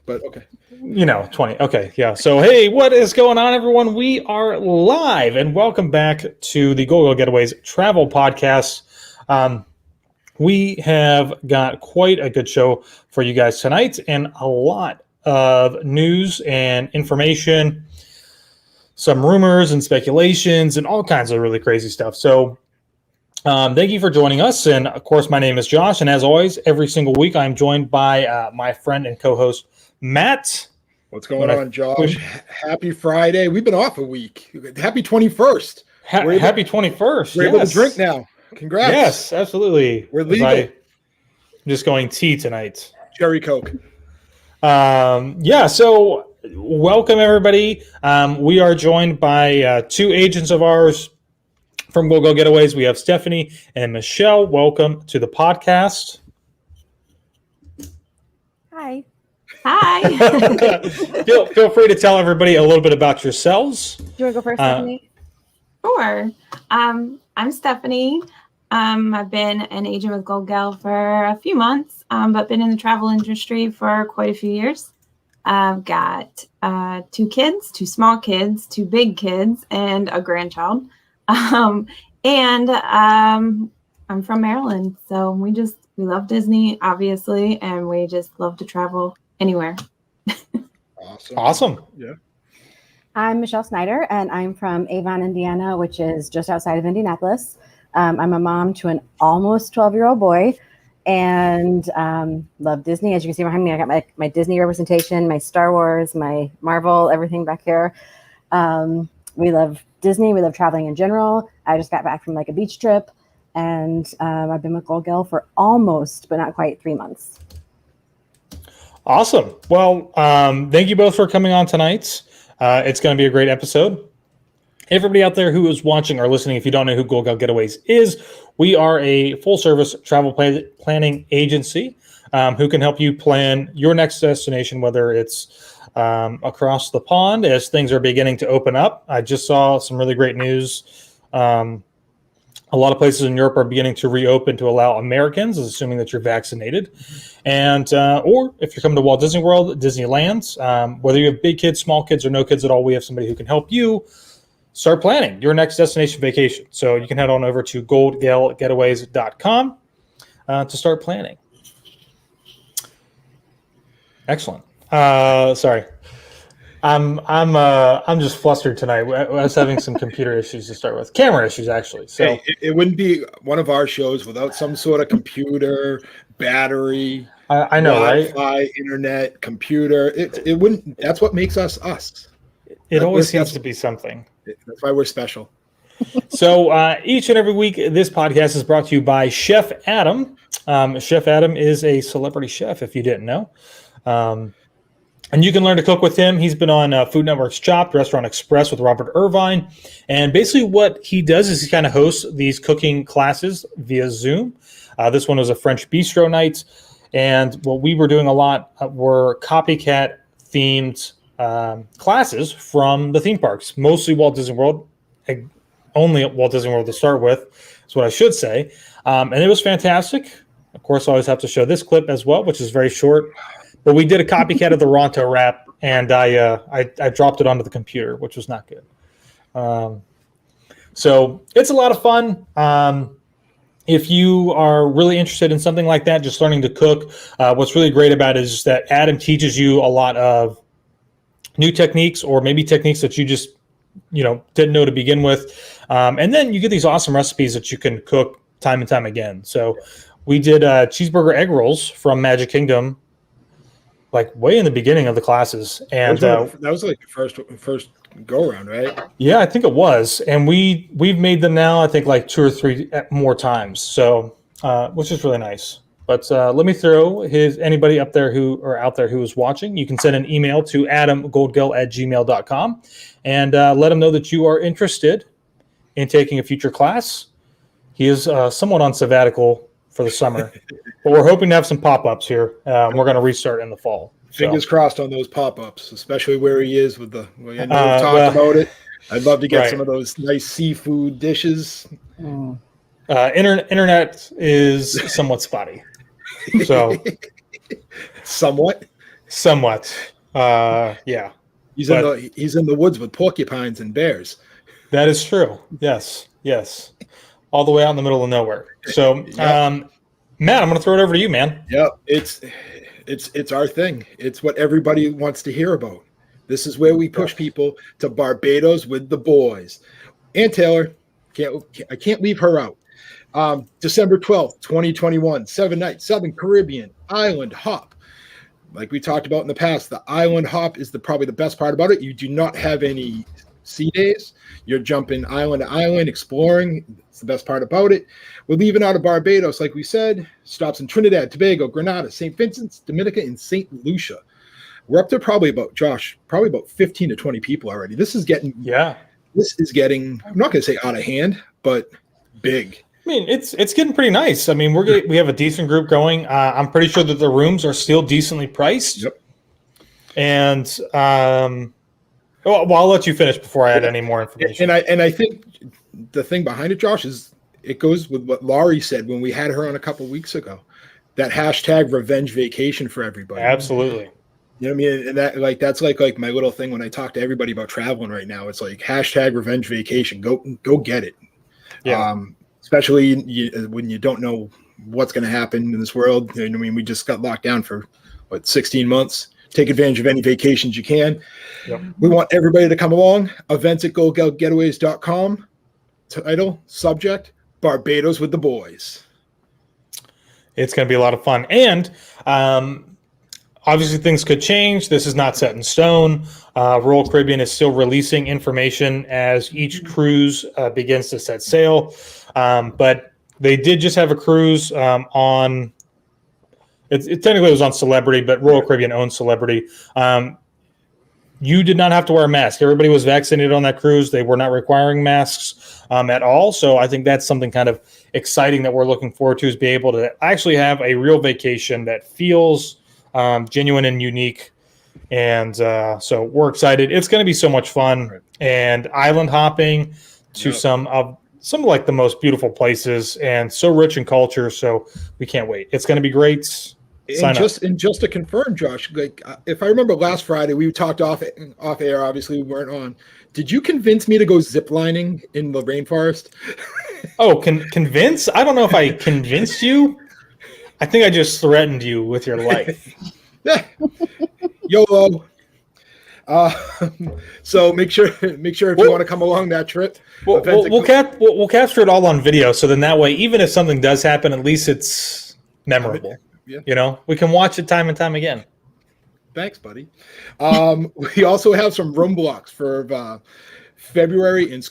but okay. 20. Okay, yeah. So, hey, what is going on, everyone? We are live, and welcome back to the Goldgell Getaways travel podcast. We have got quite a good show for you guys tonight, and a lot of news and information, some rumors and speculations, and all kinds of really crazy stuff. So, thank you for joining us. And of course, my name is Josh. And as always, every single week, I'm joined by my friend and co-host, Matt. What's going on, Josh? Happy Friday. We've been off a week. Happy 21st. Happy 21st. We're able to drink now. Congrats. Yes, absolutely. We're legal. I'm just going tea tonight. Cherry Coke. So welcome, everybody. We are joined by two agents of ours from Goldgell Getaways. We have Stephanie and Michelle. Welcome to the podcast. Hi. Feel free to tell everybody a little bit about yourselves. Do you want to go first, Stephanie? Sure. I'm Stephanie. I've been an agent with Goldgell for a few months, but been in the travel industry for quite a few years. I've got 2 kids, 2 small kids, 2 big kids, and a grandchild. I'm from Maryland, so we love Disney, obviously, and we just love to travel anywhere. Awesome. Yeah. I'm Michelle Snyder, and I'm from Avon, Indiana, which is just outside of Indianapolis. I'm a mom to an almost 12-year-old boy, and love Disney. As you can see behind me, I got my Disney representation, my Star Wars, my Marvel, everything back here. We love Disney. We love traveling in general. I just got back from a beach trip, and I've been with Goldgell for almost, but not quite, 3 months. Awesome. Well, thank you both for coming on tonight. It's going to be a great episode. Everybody out there who is watching or listening, if you don't know who Goldgell Getaways is, we are a full-service travel planning agency who can help you plan your next destination, whether it's across the pond as things are beginning to open up. I just saw some really great news. A lot of places in Europe are beginning to reopen to allow Americans, assuming that you're vaccinated. And or if you're coming to Walt Disney World, Disneyland, whether you have big kids, small kids, or no kids at all, we have somebody who can help you start planning your next destination vacation. So you can head on over to goldgellgetaways.com to start planning. Excellent. Sorry. I'm just flustered tonight. I was having some computer issues to start with. Camera issues, actually. So hey, it wouldn't be one of our shows without some sort of computer, battery. I know, Wi-Fi, right? internet, computer. It wouldn't. That's what makes us us. It always seems to be something. That's why we're special. So each and every week, this podcast is brought to you by Chef Adam. Chef Adam is a celebrity chef, if you didn't know. And you can learn to cook with him. He's been on Food Network's Chopped, Restaurant Express with Robert Irvine. And basically what he does is he kind of hosts these cooking classes via Zoom. This one was a French bistro night. And what we were doing a lot were copycat-themed classes from the theme parks, mostly Walt Disney World, only Walt Disney World to start with, is what I should say. And it was fantastic. Of course, I always have to show this clip as well, which is very short. But we did a copycat of the Ronto rap, and I dropped it onto the computer, which was not good. So it's a lot of fun. If you are really interested in something like that, just learning to cook, what's really great about it is that Adam teaches you a lot of new techniques, or maybe techniques that you just didn't know to begin with. And then you get these awesome recipes that you can cook time and time again. So we did cheeseburger egg rolls from Magic Kingdom, way in the beginning of the classes, and that was like the first go around, right? Yeah, I think it was, and we've made them now. I think 2 or 3 more times, so which is really nice. But let me throw anybody out there who is watching. You can send an email to adamgoldgell@gmail.com and let him know that you are interested in taking a future class. He is somewhat on sabbatical for the summer, but we're hoping to have some pop-ups here. We're going to restart in the fall. Fingers crossed on those pop-ups, especially where he is with I know we've talked about it. I'd love to get some of those nice seafood dishes. Internet is somewhat spotty. So somewhat. Somewhat. Yeah. He's in the woods with porcupines and bears. That is true. Yes. All the way out in the middle of nowhere. So, Yep. Matt, I'm going to throw it over to you, man. Yep. It's our thing. It's what everybody wants to hear about. This is where we push people to Barbados with the boys. And Taylor, I can't leave her out. December 12th, 2021, 7 nights, Southern Caribbean Island Hop. Like we talked about in the past, the Island Hop is probably the best part about it. You do not have any sea days. You're jumping island to island, exploring. It's the best part about it. We're leaving out of Barbados, like we said. Stops in Trinidad, Tobago, Grenada, St. Vincent's, Dominica, and St. Lucia. We're up to probably about 15 to 20 people already. This is getting, I'm not going to say out of hand, but big. I mean, it's getting pretty nice. I mean, we have a decent group going. I'm pretty sure that the rooms are still decently priced. Yep. And I'll let you finish before I add any more information. And I think the thing behind it, Josh, is it goes with what Laurie said when we had her on a couple of weeks ago. That hashtag revenge vacation for everybody. Absolutely. You know what I mean? And that's like my little thing when I talk to everybody about traveling right now. It's like hashtag revenge vacation. Go get it. Yeah. Especially when you don't know what's going to happen in this world. You know what I mean? We just got locked down for 16 months. Take advantage of any vacations you can. Yep. We want everybody to come along. Events at Getaways.com. Title, subject, Barbados with the boys. It's going to be a lot of fun. And obviously things could change. This is not set in stone. Royal Caribbean is still releasing information as each cruise begins to set sail. But they did just have a cruise on it technically was on Celebrity, but Royal Caribbean owns Celebrity. You did not have to wear a mask. Everybody was vaccinated on that cruise. They were not requiring masks at all. So I think that's something kind of exciting that we're looking forward to, is be able to actually have a real vacation that feels genuine and unique. And so we're excited. It's going to be so much fun. And island hopping to some of like the most beautiful places, and so rich in culture. So we can't wait. It's going to be great. And just to confirm, Josh, like if I remember last Friday, we talked off air. Obviously, we weren't on. Did you convince me to go ziplining in the rainforest? Oh, convince? I don't know if I convinced you. I think I just threatened you with your life. YOLO. So make sure if you want to come along that trip. We'll capture it all on video. So then that way, even if something does happen, at least it's memorable. Yeah. You know, we can watch it time and time again. Thanks, buddy. We also have some room blocks for February and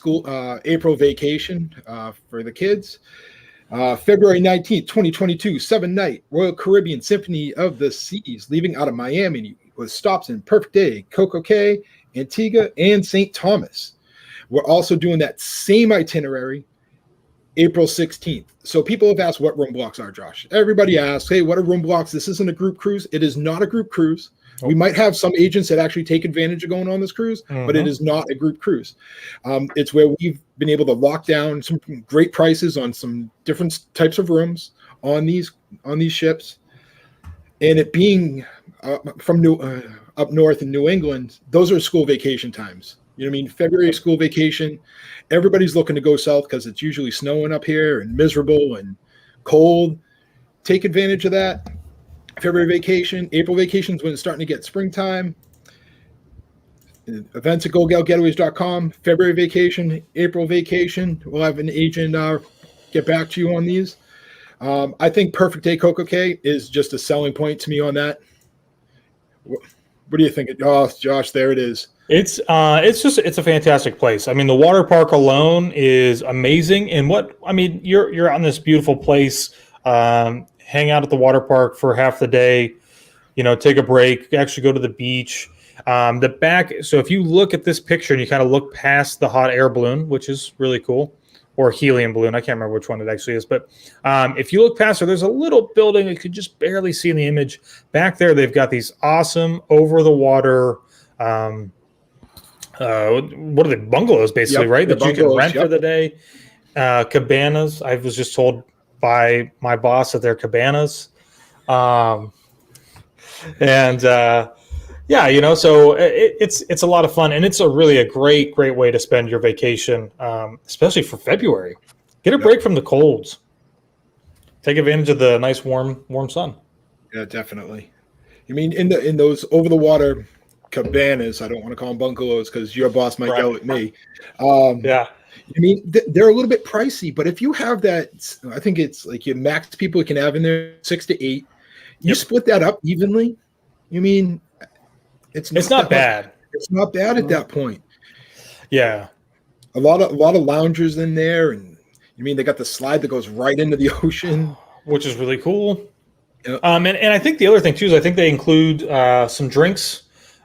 April vacation for the kids. February 19th, 2022, 7-night Royal Caribbean Symphony of the Seas, leaving out of Miami with stops in Perfect Day, Coco Cay, Antigua, and St. Thomas. We're also doing that same itinerary April 16th. So people have asked what room blocks are, Josh. Everybody asks, hey, what are room blocks? This isn't a group cruise. It is not a group cruise. We might have some agents that actually take advantage of going on this cruise, but it is not a group cruise. It's where we've been able to lock down some great prices on some different types of rooms on these ships. And it being from up north in New England, those are school vacation times. You know what I mean? February school vacation. Everybody's looking to go south because it's usually snowing up here and miserable and cold. Take advantage of that. February vacation. April vacation is when it's starting to get springtime. Events at GoldgellGetaways.com. February vacation, April vacation. We'll have an agent get back to you on these. I think Perfect Day Coco Cay is just a selling point to me on that. What do you think? Oh, Josh, there it is. It's a fantastic place. I mean, the water park alone is amazing. And you're on this beautiful place, hang out at the water park for half the day, take a break, actually go to the beach. The back. So if you look at this picture and you kind of look past the hot air balloon, which is really cool, or helium balloon, I can't remember which one it actually is. But if you look past her, there's a little building you could just barely see in the image. Back there, they've got these awesome over-the-water what are they, bungalows basically, right? That you can rent for the day. Cabanas. I was just told by my boss that they're cabanas. And yeah, so it's a lot of fun, and it's a great way to spend your vacation, especially for February. Get a break from the colds. Take advantage of the nice warm sun. Yeah, definitely. You mean in those over the water cabanas? I don't want to call them bungalows because your boss might yell at me. Yeah. I mean, they're a little bit pricey, but if you have that, I think it's like your max people you can have in there 6 to 8. You split that up evenly. You mean it's not bad. It's not bad at that point. Yeah, a lot of loungers in there, and you mean they got the slide that goes right into the ocean, which is really cool. Yeah. And I think the other thing too is I think they include some drinks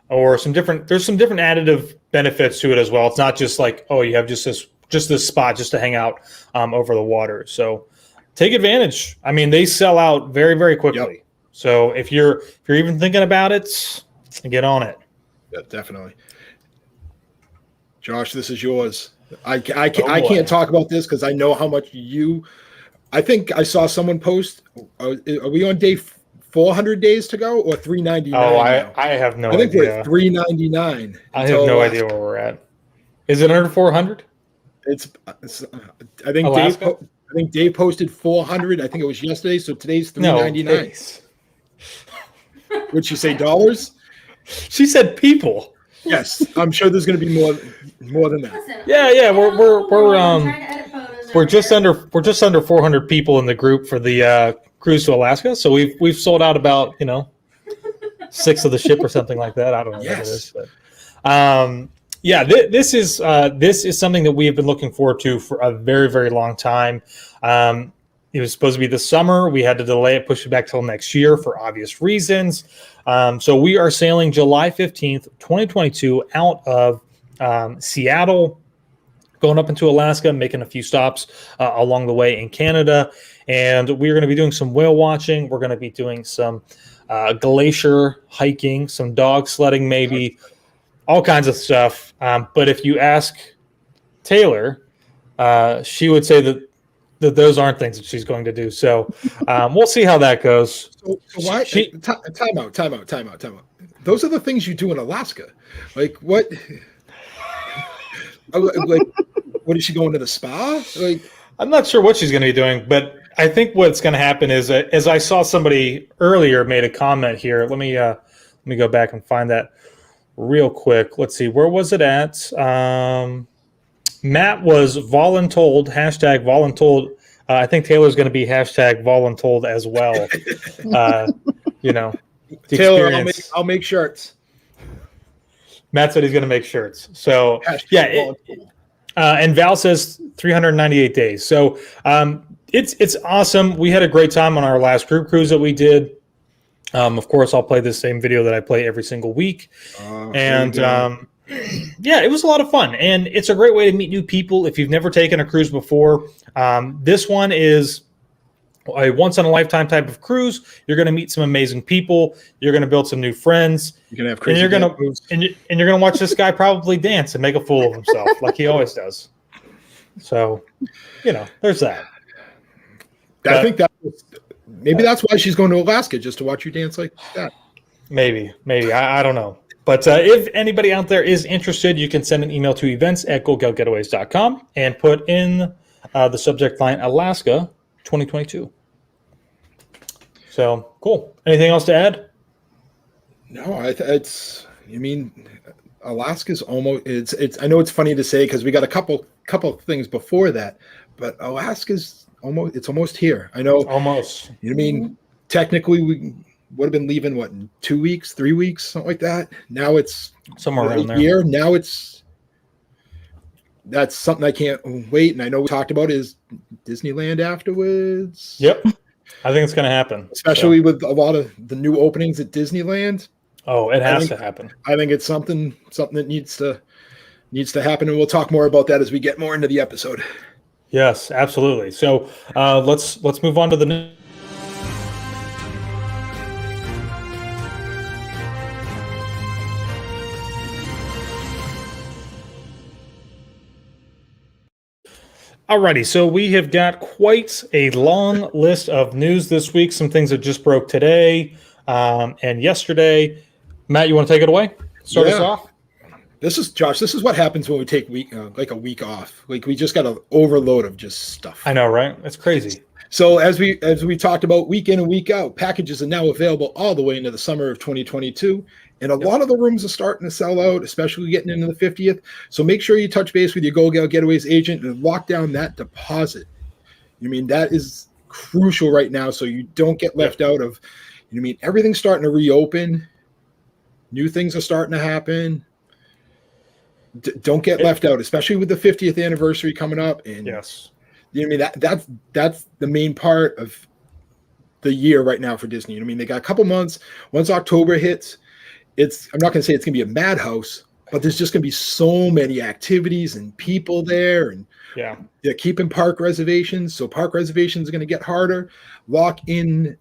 or there's some different additive benefits to it as well. It's not just like, oh, you have just this spot just to hang out over the water. So take advantage. I mean, they sell out very, very quickly. Yep. So if you're even thinking about it, get on it. Yeah, definitely. Josh, this is yours. I can't talk about this because I know how much I think I saw someone post. Are we on day 400 days to go or 399? Oh, I have no idea. I think we're at 399. I have no idea where we're at. Is it under 400? It's I think Dave posted 400. I think it was yesterday. So today's 399. Would she say dollars? She said people. Yes, I'm sure there's going to be more than that. Listen, Yeah, we're just under 400 people in the group for the cruise to Alaska. So we've sold out about 6 of the ship or something like that. I don't know what it is, but this is something that we have been looking forward to for a very, very long time. It was supposed to be this summer. We had to delay it, push it back till next year for obvious reasons. So we are sailing July 15th, 2022 out of Seattle, going up into Alaska, making a few stops along the way in Canada. And we're going to be doing some whale watching. We're going to be doing some glacier hiking, some dog sledding, maybe all kinds of stuff. But if you ask Taylor, she would say that those aren't things that she's going to do. So we'll see how that goes. So why? Time out. Those are the things you do in Alaska. Like what? Like, what is she going to the spa? Like, I'm not sure what she's going to be doing, but I think what's going to happen is, as I saw somebody earlier made a comment here. Let me go back and find that real quick. Let's see, where was it at? Matt was voluntold, #voluntold. I think Taylor's going to be #voluntold as well. Taylor, I'll make shirts. Matt said he's going to make shirts. So and Val says 398 days. So it's awesome. We had a great time on our last group cruise that we did. Of course, I'll play the same video that I play every single week. It was a lot of fun, and it's a great way to meet new people if you've never taken a cruise before. This one is a once-in-a-lifetime type of cruise. You're going to meet some amazing people. You're going to build some new friends. You're going to have crazy and you're going to watch this guy probably dance and make a fool of himself like he always does. So, there's that. I think maybe that's why she's going to Alaska, just to watch you dance like that. Maybe. I don't know. But if anybody out there is interested, you can send an email to events@goldgellgetaways.com and put in the subject line Alaska 2022. So cool. Anything else to add? No, Alaska's almost. It's. I know it's funny to say because we got a couple things before that, but Alaska's almost here. I know. Almost. You know what I mean? Technically, we would have been leaving in 2 weeks, 3 weeks, something like that. Now it's somewhere around there. Year. Now that's something I can't wait. And I know we talked about is Disneyland afterwards. Yep. I think it's going to happen. Especially with a lot of the new openings at Disneyland. Oh, it has to happen. I think it's something that needs to happen. And we'll talk more about that as we get more into the episode. Yes, absolutely. So let's move on to the news. Alrighty, so we have got quite a long list of news this week. Some things that just broke today. And yesterday, Matt, you want to take it away? Start us off? This is Josh. This is what happens when we take a week off. Like we just got an overload of just stuff. I know, right? It's crazy. So as we talked about week in and week out, packages are now available all the way into the summer of 2022. And a lot of the rooms are starting to sell out, especially getting into the 50th. So make sure you touch base with your Goldgell Getaways agent and lock down that deposit. I mean, that is crucial right now, so you don't get left out of. I mean, everything's starting to reopen. New things are starting to happen. Don't get left out, especially with the 50th anniversary coming up. And yes, I mean that's the main part of the year right now for Disney. I mean, they got a couple months. Once October hits, I'm not going to say it's going to be a madhouse, but there's just going to be so many activities and people there, and they're keeping park reservations. So park reservations are going to get harder. Lock in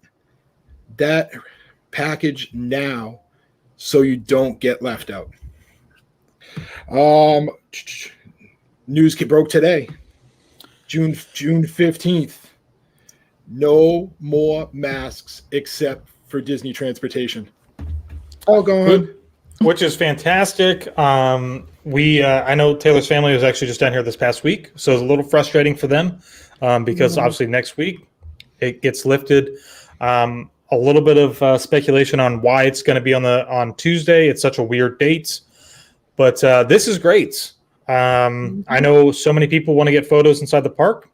that package now so you don't get left out. News broke today, June 15th. No more masks except for Disney transportation. All gone. Which is fantastic. I know Taylor's family was actually just down here this past week, so it's a little frustrating for them because obviously next week it gets lifted. A little bit of speculation on why it's going to be on Tuesday. It's such a weird date. But this is great. I know so many people want to get photos inside the park,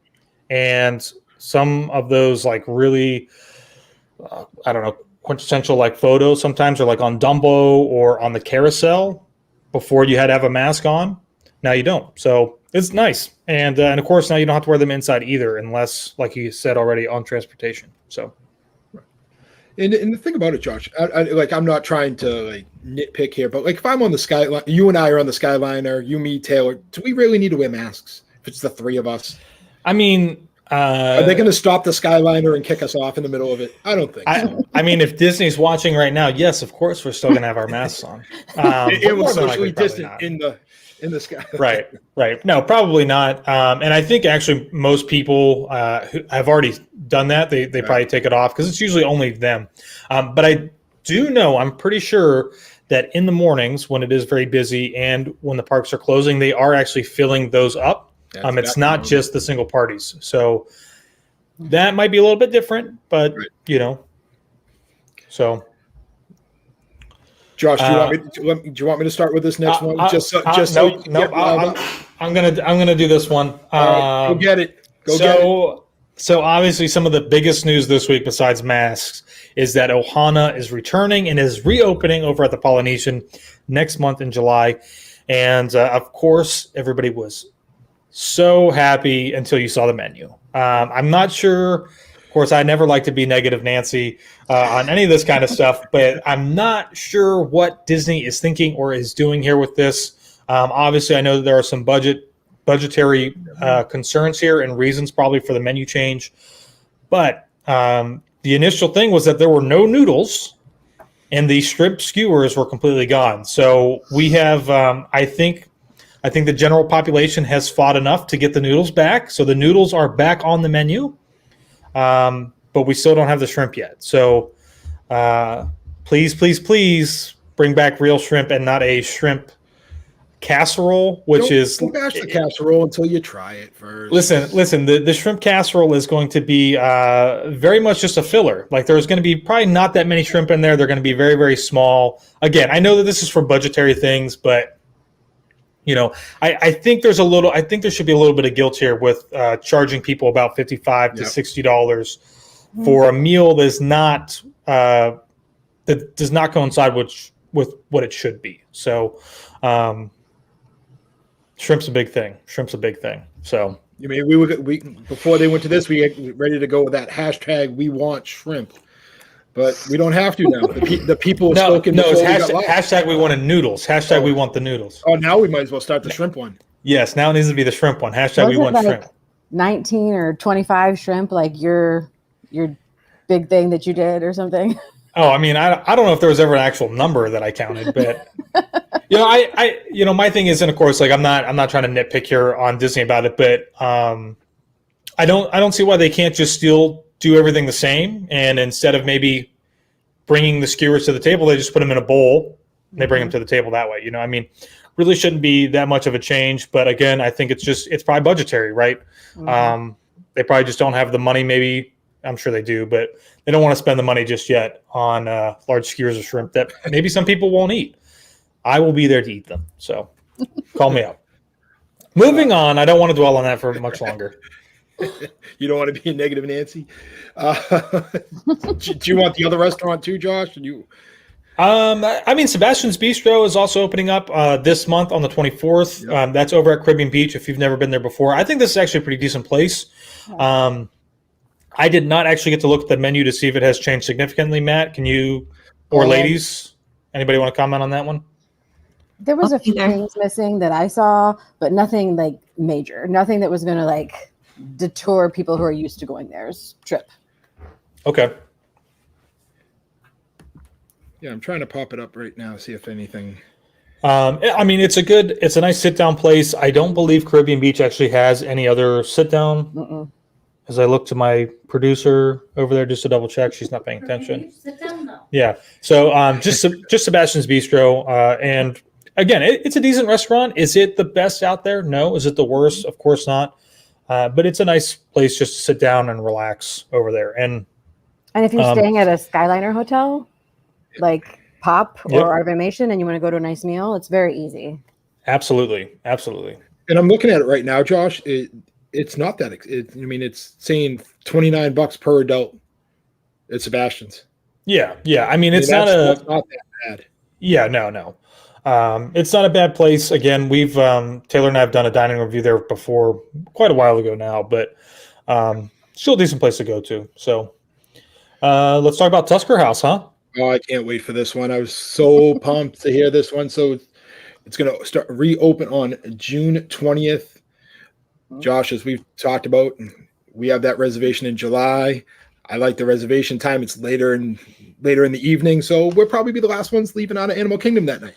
and some of those like really, quintessential like photos sometimes are like on Dumbo or on the carousel. Before you had to have a mask on, now you don't. So it's nice, and of course now you don't have to wear them inside either, unless, like you said already, on transportation. So. And the thing about it, Josh, I'm not trying to like nitpick here, but like if I'm on the Skyline, you and I are on the Skyliner, you, me, Taylor, do we really need to wear masks if it's the three of us? I mean, are they going to stop the Skyliner and kick us off in the middle of it? I don't think so. I mean, if Disney's watching right now, yes, of course we're still going to have our masks on. It was socially distant in the sky. Right. No, probably not. And I think actually most people who have already done that, they probably take it off because it's usually only them. But I do know, I'm pretty sure that in the mornings when it is very busy and when the parks are closing, they are actually filling those up. It's not just the single parties. So that might be a little bit different, but so. Josh, do you want me to start with this next one? I'm gonna do this one. Go get it. So obviously, some of the biggest news this week, besides masks, is that Ohana is returning and is reopening over at the Polynesian next month in July, and of course, everybody was so happy until you saw the menu. I'm not sure. Of course, I never like to be negative Nancy on any of this kind of stuff, but I'm not sure what Disney is thinking or is doing here with this. Obviously, I know that there are some budgetary concerns here and reasons probably for the menu change. But the initial thing was that there were no noodles and the shrimp skewers were completely gone. So we have, I think the general population has fought enough to get the noodles back. So the noodles are back on the menu. But we still don't have the shrimp yet. So please bring back real shrimp and not a shrimp casserole, which don't bash the casserole until you try it first. Listen, the shrimp casserole is going to be very much just a filler. Like there's going to be probably not that many shrimp in there. They're going to be very, very small. Again, I know that this is for budgetary things, but I think there should be a little bit of guilt here with charging people about $55 to $60 for a meal that does not coincide with what it should be. So, shrimp's a big thing. So, I mean, we before they went to this, we were ready to go with that hashtag "We want shrimp." But we don't have to now. The people have spoken. No, it's hashtag we wanted noodles. Hashtag we want the noodles. Oh, now we might as well start the shrimp one. Yes, now it needs to be the shrimp one. Hashtag we want shrimp. 19 or 25 shrimp, like your big thing that you did or something. Oh, I mean, I don't know if there was ever an actual number that I counted, but my thing is, and of course, like I'm not trying to nitpick here on Disney about it, but I don't see why they can't just still do everything the same, and instead of maybe bringing the skewers to the table. They just put them in a bowl and they bring them to the table that way. I mean, really shouldn't be that much of a change. But again, I think it's probably budgetary, right? They probably just don't have the money. Maybe, I'm sure they do, but they don't want to spend the money just yet on large skewers of shrimp that maybe some people won't eat. I will be there to eat them. So call me up. Moving on. I don't want to dwell on that for much longer. You don't want to be a negative Nancy. Do you want the other restaurant too, Josh? I mean, Sebastian's Bistro is also opening up this month on the 24th. Yep. That's over at Caribbean Beach if you've never been there before. I think this is actually a pretty decent place. I did not actually get to look at the menu to see if it has changed significantly. Matt, can you, or ladies, anybody want to comment on that one? There was a few things missing that I saw, but nothing like major. Nothing that was going to like detour people who are used to going there's trip. Okay. Yeah, I'm trying to pop it up right now, see if anything. I mean, it's a nice sit-down place. I don't believe Caribbean Beach actually has any other sit-down. As I look to my producer over there just to double check, she's not paying attention. Sit down though. Yeah. So just Sebastian's Bistro, and again, it's a decent restaurant. Is it the best out there? No. Is it the worst? Of course not. But it's a nice place just to sit down and relax over there. And if you're staying at a Skyliner hotel, like Pop or Art of Animation, and you want to go to a nice meal, it's very easy. Absolutely. And I'm looking at it right now, Josh. It's not that. It's saying $29 per adult at Sebastian's. Yeah. I mean, it's not that bad. Yeah, no. It's not a bad place. Again, we've Taylor and I have done a dining review there before, quite a while ago now, but still a decent place to go to. So let's talk about Tusker House, huh? Oh, I can't wait for this one. I was so pumped to hear this one. So it's going to reopen on June 20th. Josh, as we've talked about, we have that reservation in July. I like the reservation time. It's later in the evening, so we'll probably be the last ones leaving out of Animal Kingdom that night.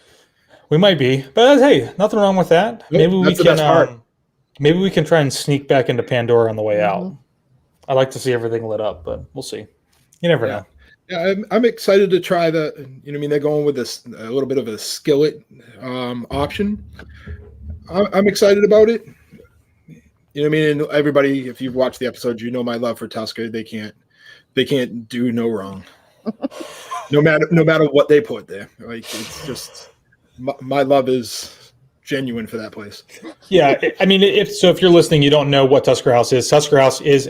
We might be, but hey, nothing wrong with that. Maybe we can try and sneak back into Pandora on the way out. I like to see everything lit up, but we'll see. You never know. Yeah, I'm excited to try they're going with a little bit of a skillet option. I'm excited about it. You know what I mean? And everybody, if you've watched the episode, you know my love for Tusker. They can't do no wrong. no matter what they put there. Like, it's just my love is genuine for that place. Yeah, I mean, if you're listening, you don't know what Tusker House is. Tusker House is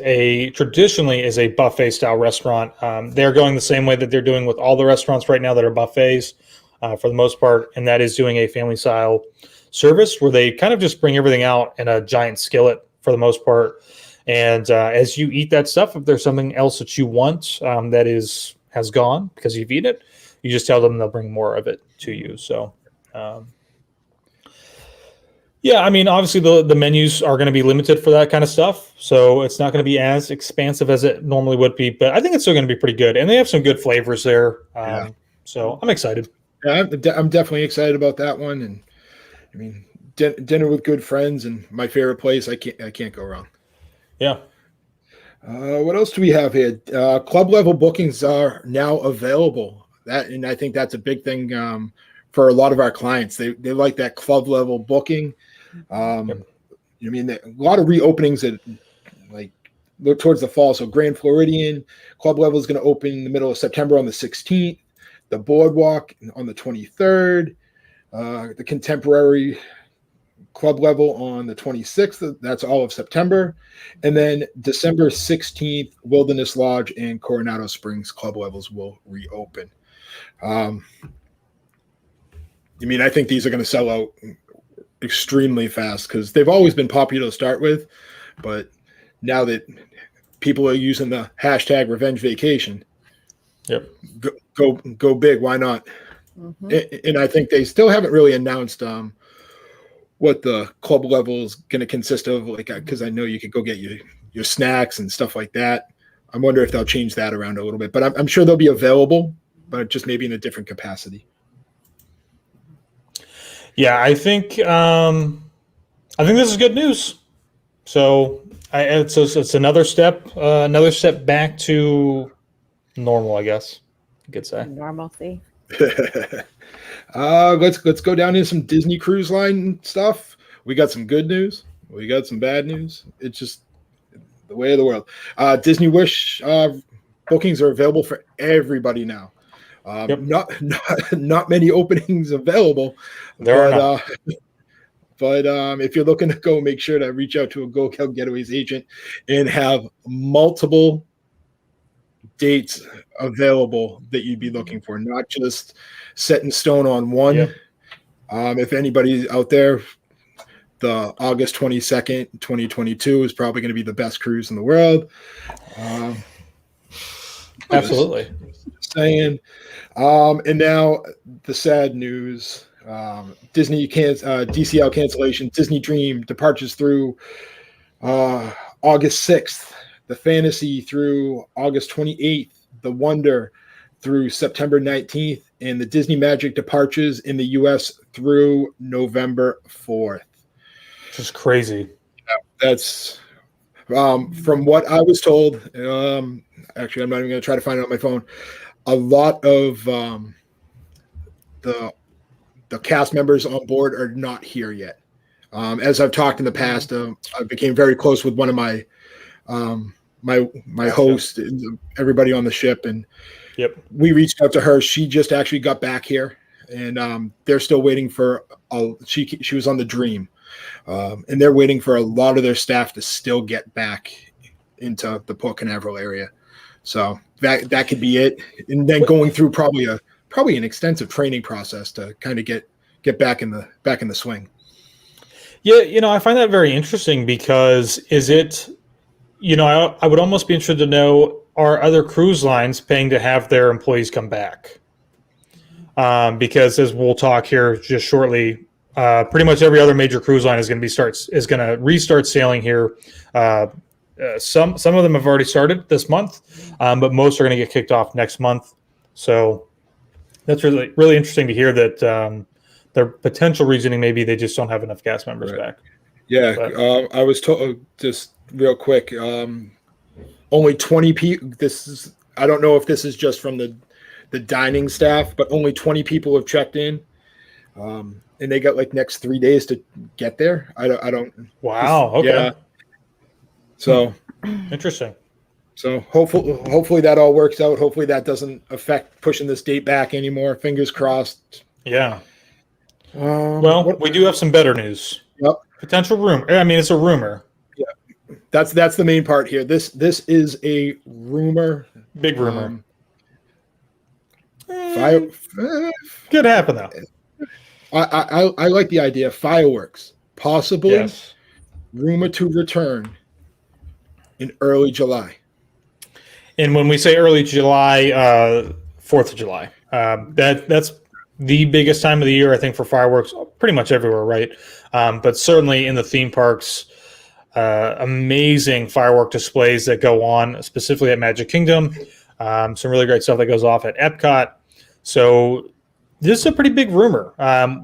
traditionally a buffet style restaurant. They're going the same way that they're doing with all the restaurants right now that are buffets, for the most part, and that is doing a family style service where they kind of just bring everything out in a giant skillet for the most part. And as you eat that stuff, if there's something else that you want that has gone because you've eaten it, you just tell them, they'll bring more of it to you. So, I mean, obviously the menus are going to be limited for that kind of stuff. So it's not going to be as expansive as it normally would be, but I think it's still going to be pretty good. And they have some good flavors there. So I'm excited. Yeah, I'm definitely excited about that one. And I mean, dinner with good friends and my favorite place. I can't go wrong. Yeah. What else do we have here? Club level bookings are now available. And I think that's a big thing for a lot of our clients. They like that club level booking. I mean, a lot of reopenings that look towards the fall. So Grand Floridian Club level is going to open in the middle of September on the 16th. The Boardwalk on the 23rd. The Contemporary Club level on the 26th. That's all of September. And then December 16th, Wilderness Lodge and Coronado Springs Club levels will reopen. I mean, I think these are going to sell out extremely fast because they've always been popular to start with. But now that people are using the hashtag revenge vacation, go big. Why not? And I think they still haven't really announced what the club level is going to consist of, because I know you could go get your snacks and stuff like that. I wonder if they'll change that around a little bit, but I'm sure they'll be available, but just maybe in a different capacity. Yeah, I think this is good news. So it's another step back to normal, I guess. you could say. Normalcy. Let's go down into some Disney Cruise Line stuff. We got some good news. We got some bad news. It's just the way of the world. Disney Wish bookings are available for everybody now. Yep. Not many openings available. There are not. But if you're looking to go, make sure to reach out to a Goldgell Getaways agent and have multiple dates available that you'd be looking for, not just set in stone on one. Yep. If anybody's out there, the August 22nd, 2022 is probably going to be the best cruise in the world. Absolutely. Just saying. And now the sad news. Disney DCL cancellation. Disney Dream departures through August 6th. The Fantasy through August 28th. The Wonder through September 19th. And the Disney Magic departures in the U.S. through November 4th. Just crazy. That's from what I was told. Actually, I'm not even going to try to find it on my phone. A lot of the cast members on board are not here yet. As I've talked in the past, I became very close with one of my my host, everybody on the ship, and we reached out to her. She just actually got back here, and they're still waiting for. She was on the Dream, and they're waiting for a lot of their staff to still get back into the Port Canaveral area. So that could be it, and then going through probably an extensive training process to kind of get back in the swing. Yeah, I find that very interesting because is it, I would almost be interested to know, are other cruise lines paying to have their employees come back? Because as we'll talk here just shortly, pretty much every other major cruise line is going to restart sailing here. Some of them have already started this month, but most are going to get kicked off next month. So that's really, really interesting to hear that their potential reasoning maybe they just don't have enough cast members back. Yeah, I was told, just real quick, only 20 people. I don't know if this is just from the dining staff, but only 20 people have checked in, and they got like next 3 days to get there. I don't. Wow. Okay. Yeah. So interesting. So hopefully that all works out. Hopefully that doesn't affect pushing this date back anymore. Fingers crossed. Yeah. Well, we do have some better news. Yep. Potential rumor. I mean, it's a rumor. Yeah. That's the main part here. This is a rumor. Big rumor. Could happen though. I like the idea. Fireworks. Possibly. Yes. Rumor to return in early July. And when we say early July, 4th of July, that's the biggest time of the year, I think, for fireworks pretty much everywhere, right? But certainly in the theme parks, amazing firework displays that go on, specifically at Magic Kingdom. Some really great stuff that goes off at Epcot. So this is a pretty big rumor.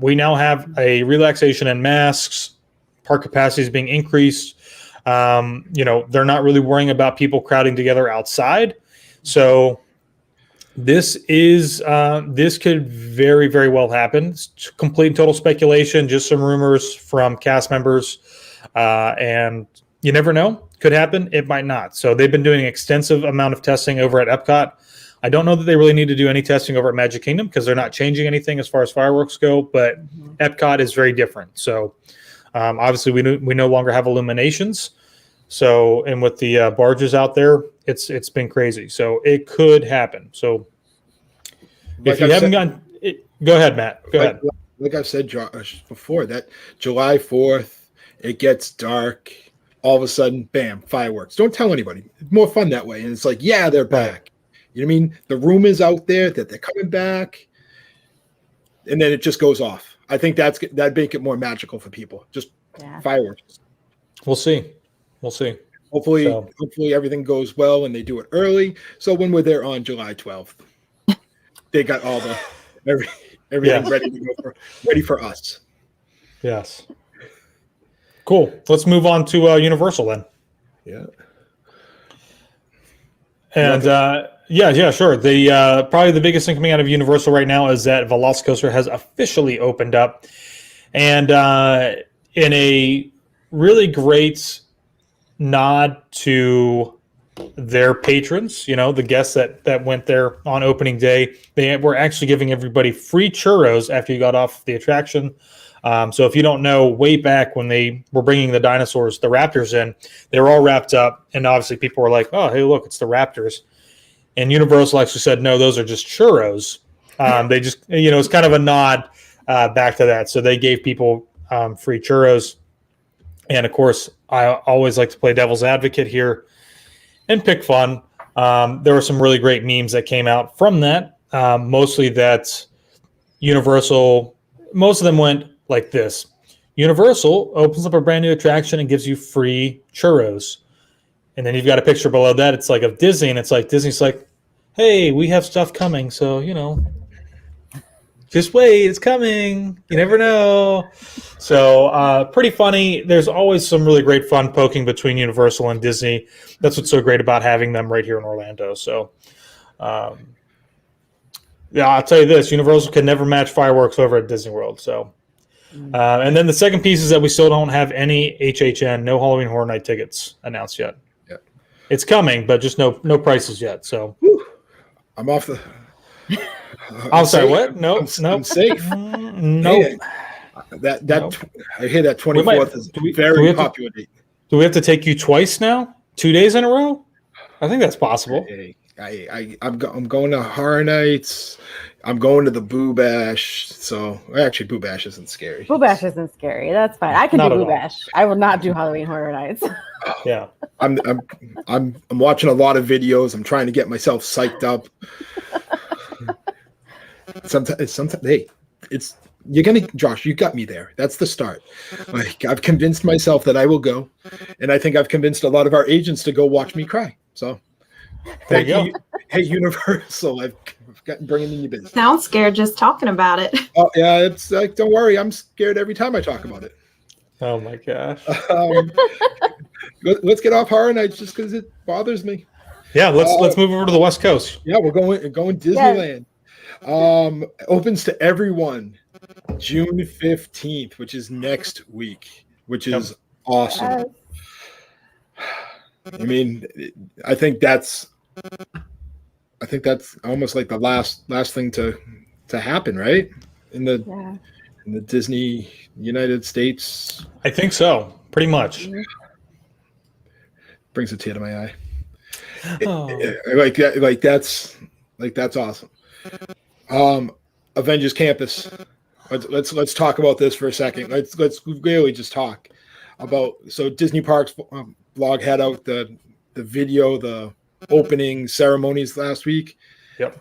We now have a relaxation in masks. Park capacity is being increased. They're not really worrying about people crowding together outside. So this could very, very well happen. It's complete and total speculation, just some rumors from cast members. And you never know. Could happen. It might not. So they've been doing an extensive amount of testing over at Epcot. I don't know that they really need to do any testing over at Magic Kingdom because they're not changing anything as far as fireworks go, but Epcot is very different. So obviously we no longer have illuminations. So, and with the barges out there, it's been crazy. So it could happen. So if you haven't gotten it, go ahead, Matt. Go ahead. Like I said, Josh, before that, July 4th, it gets dark. All of a sudden, bam, fireworks. Don't tell anybody. It's more fun that way. And it's like, yeah, they're back. You know what I mean? The rumors out there that they're coming back, and then it just goes off. I think that'd make it more magical for people. Just fireworks. We'll see. Hopefully everything goes well and they do it early. So when we're there on July 12th, they got all everything ready for us. Yes. Cool. Let's move on to Universal then. Yeah. And Yeah, sure. The probably the biggest thing coming out of Universal right now is that Velocicoaster has officially opened up, and in a really great nod to their patrons, the guests that went there on opening day, they were actually giving everybody free churros after you got off the attraction. So if you don't know, way back when they were bringing the dinosaurs, the raptors in, they were all wrapped up, and obviously people were like, "Oh, hey, look, it's the raptors." And Universal actually said, "No, those are just churros." They just, it's kind of a nod back to that. So they gave people free churros, and of course, I always like to play devil's advocate here and pick fun. There were some really great memes that came out from that. Mostly that Universal, most of them went like this: Universal opens up a brand new attraction and gives you free churros. And then you've got a picture below that. It's like of Disney, and it's like Disney's like, "Hey, we have stuff coming, so just wait, it's coming. You never know." So pretty funny. There's always some really great fun poking between Universal and Disney. That's what's so great about having them right here in Orlando. So yeah, I'll tell you this: Universal can never match fireworks over at Disney World. So. And then the second piece is that we still don't have any HHN, no Halloween Horror Night tickets announced yet. Yeah. It's coming, but just no prices yet. So I'm off the. I'm sorry. What? No, I'm safe. No. Hey, I hear that 24th is very popular date. Do we have to take you twice now? 2 days in a row? I think that's possible. Hey, I'm going to Horror Nights. I'm going to the Boo Bash. So actually, Boo Bash isn't scary. Boo Bash isn't scary. That's fine. I can do Boo Bash. I will not do Halloween Horror Nights. Yeah, I'm watching a lot of videos. I'm trying to get myself psyched up. Sometimes, hey, you're gonna, Josh. You got me there. That's the start. Like, I've convinced myself that I will go, and I think I've convinced a lot of our agents to go watch me cry. So, there you go. Hey, Universal, I've gotten bringing in your business. Sounds scared just talking about it. Oh yeah, it's like, don't worry, I'm scared every time I talk about it. Oh my gosh. Let's get off Horror Nights just because it bothers me. Yeah, let's move over to the West Coast. Yeah, we're going Disneyland. Yeah. Opens to everyone June 15th, which is next week, which is awesome. I mean, I think that's almost like the last thing to happen, right? In the Disney United States. I think so, pretty much. Brings a tear to my eye. That's awesome. Avengers Campus. Let's talk about this for a second. Let's really just talk about, so Disney Parks blog had out the video, the opening ceremonies last week. Yep.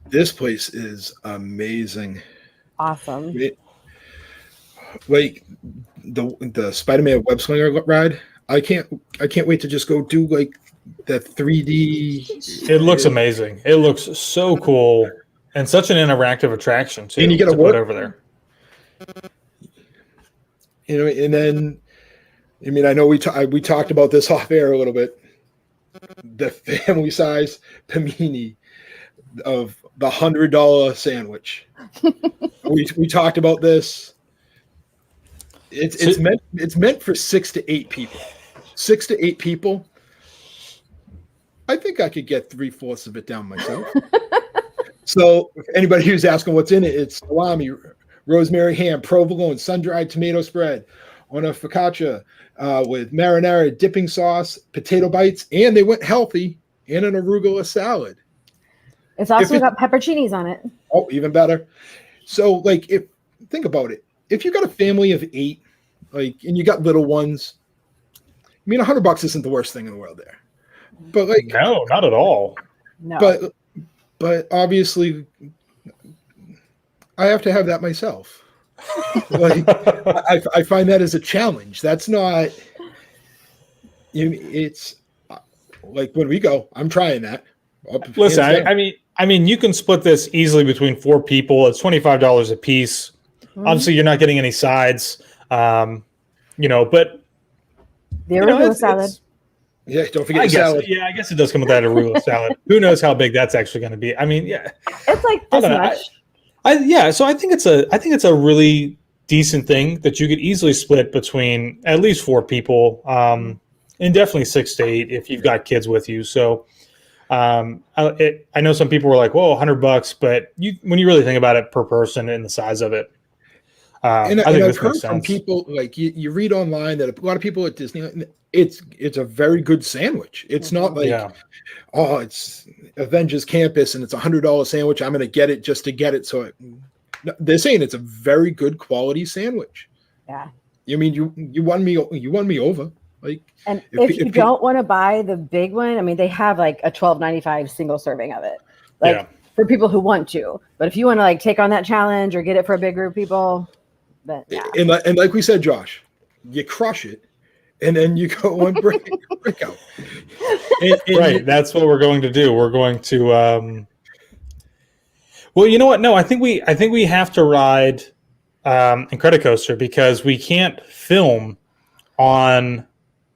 This place is amazing. Awesome. Like the Spider-Man web slinger ride. I can't wait to just go do like the 3D. It looks amazing. It looks so cool, and such an interactive attraction too. And you get to put over there. And then, I mean, I know we talked about this off air a little bit. The family size panini of the $100 sandwich. we talked about this. It's meant for 6 to 8 people. 6 to 8 people. I think I could get 3/4 of it down myself. So if anybody who's asking what's in it, it's salami, rosemary ham, provolone, sun-dried tomato spread on a focaccia with marinara dipping sauce, potato bites, and they went healthy, and an arugula salad. It's also got pepperoncinis on it. Oh, even better. So, like, think about it. If you got a family of 8, like, and you got little ones, I mean, $100 isn't the worst thing in the world there. But like, no, not at all. No. But obviously, I have to have that myself. Like, I find that as a challenge. That's not. It's like when we go, I'm trying that. Listen, I mean, you can split this easily between 4 people. It's $25 a piece. Mm-hmm. Obviously, you're not getting any sides, but the arugula salad. Yeah, don't forget I the guess. salad. Yeah, I guess it does come with that arugula salad. Who knows how big that's actually going to be? I mean, yeah, It's like I this don't know. much. So I think it's a really decent thing that you could easily split between at least 4 people, and definitely 6 to 8 if you've got kids with you. So I know some people were like, "Whoa, $100," but when you really think about it per person and the size of it, And I think I've this heard makes from sense. people, like you read online that a lot of people at Disneyland, it's a very good sandwich. It's not like, Yeah, oh, it's Avengers Campus and it's $100 sandwich. I'm going to get it just to get it. No, they're saying it's a very good quality sandwich. Yeah. You mean you won me over. Like, And if you don't want to buy the big one, I mean, they have like a $12.95 single serving of it, like yeah. for people who want to. But if you want to like take on that challenge or get it for a big group of people, then yeah. And like we said, Josh, you crush it, and then you go on breakout. Right, that's what we're going to do. We're going to. Well, you know what? No, I think we have to ride Incredicoaster because we can't film on.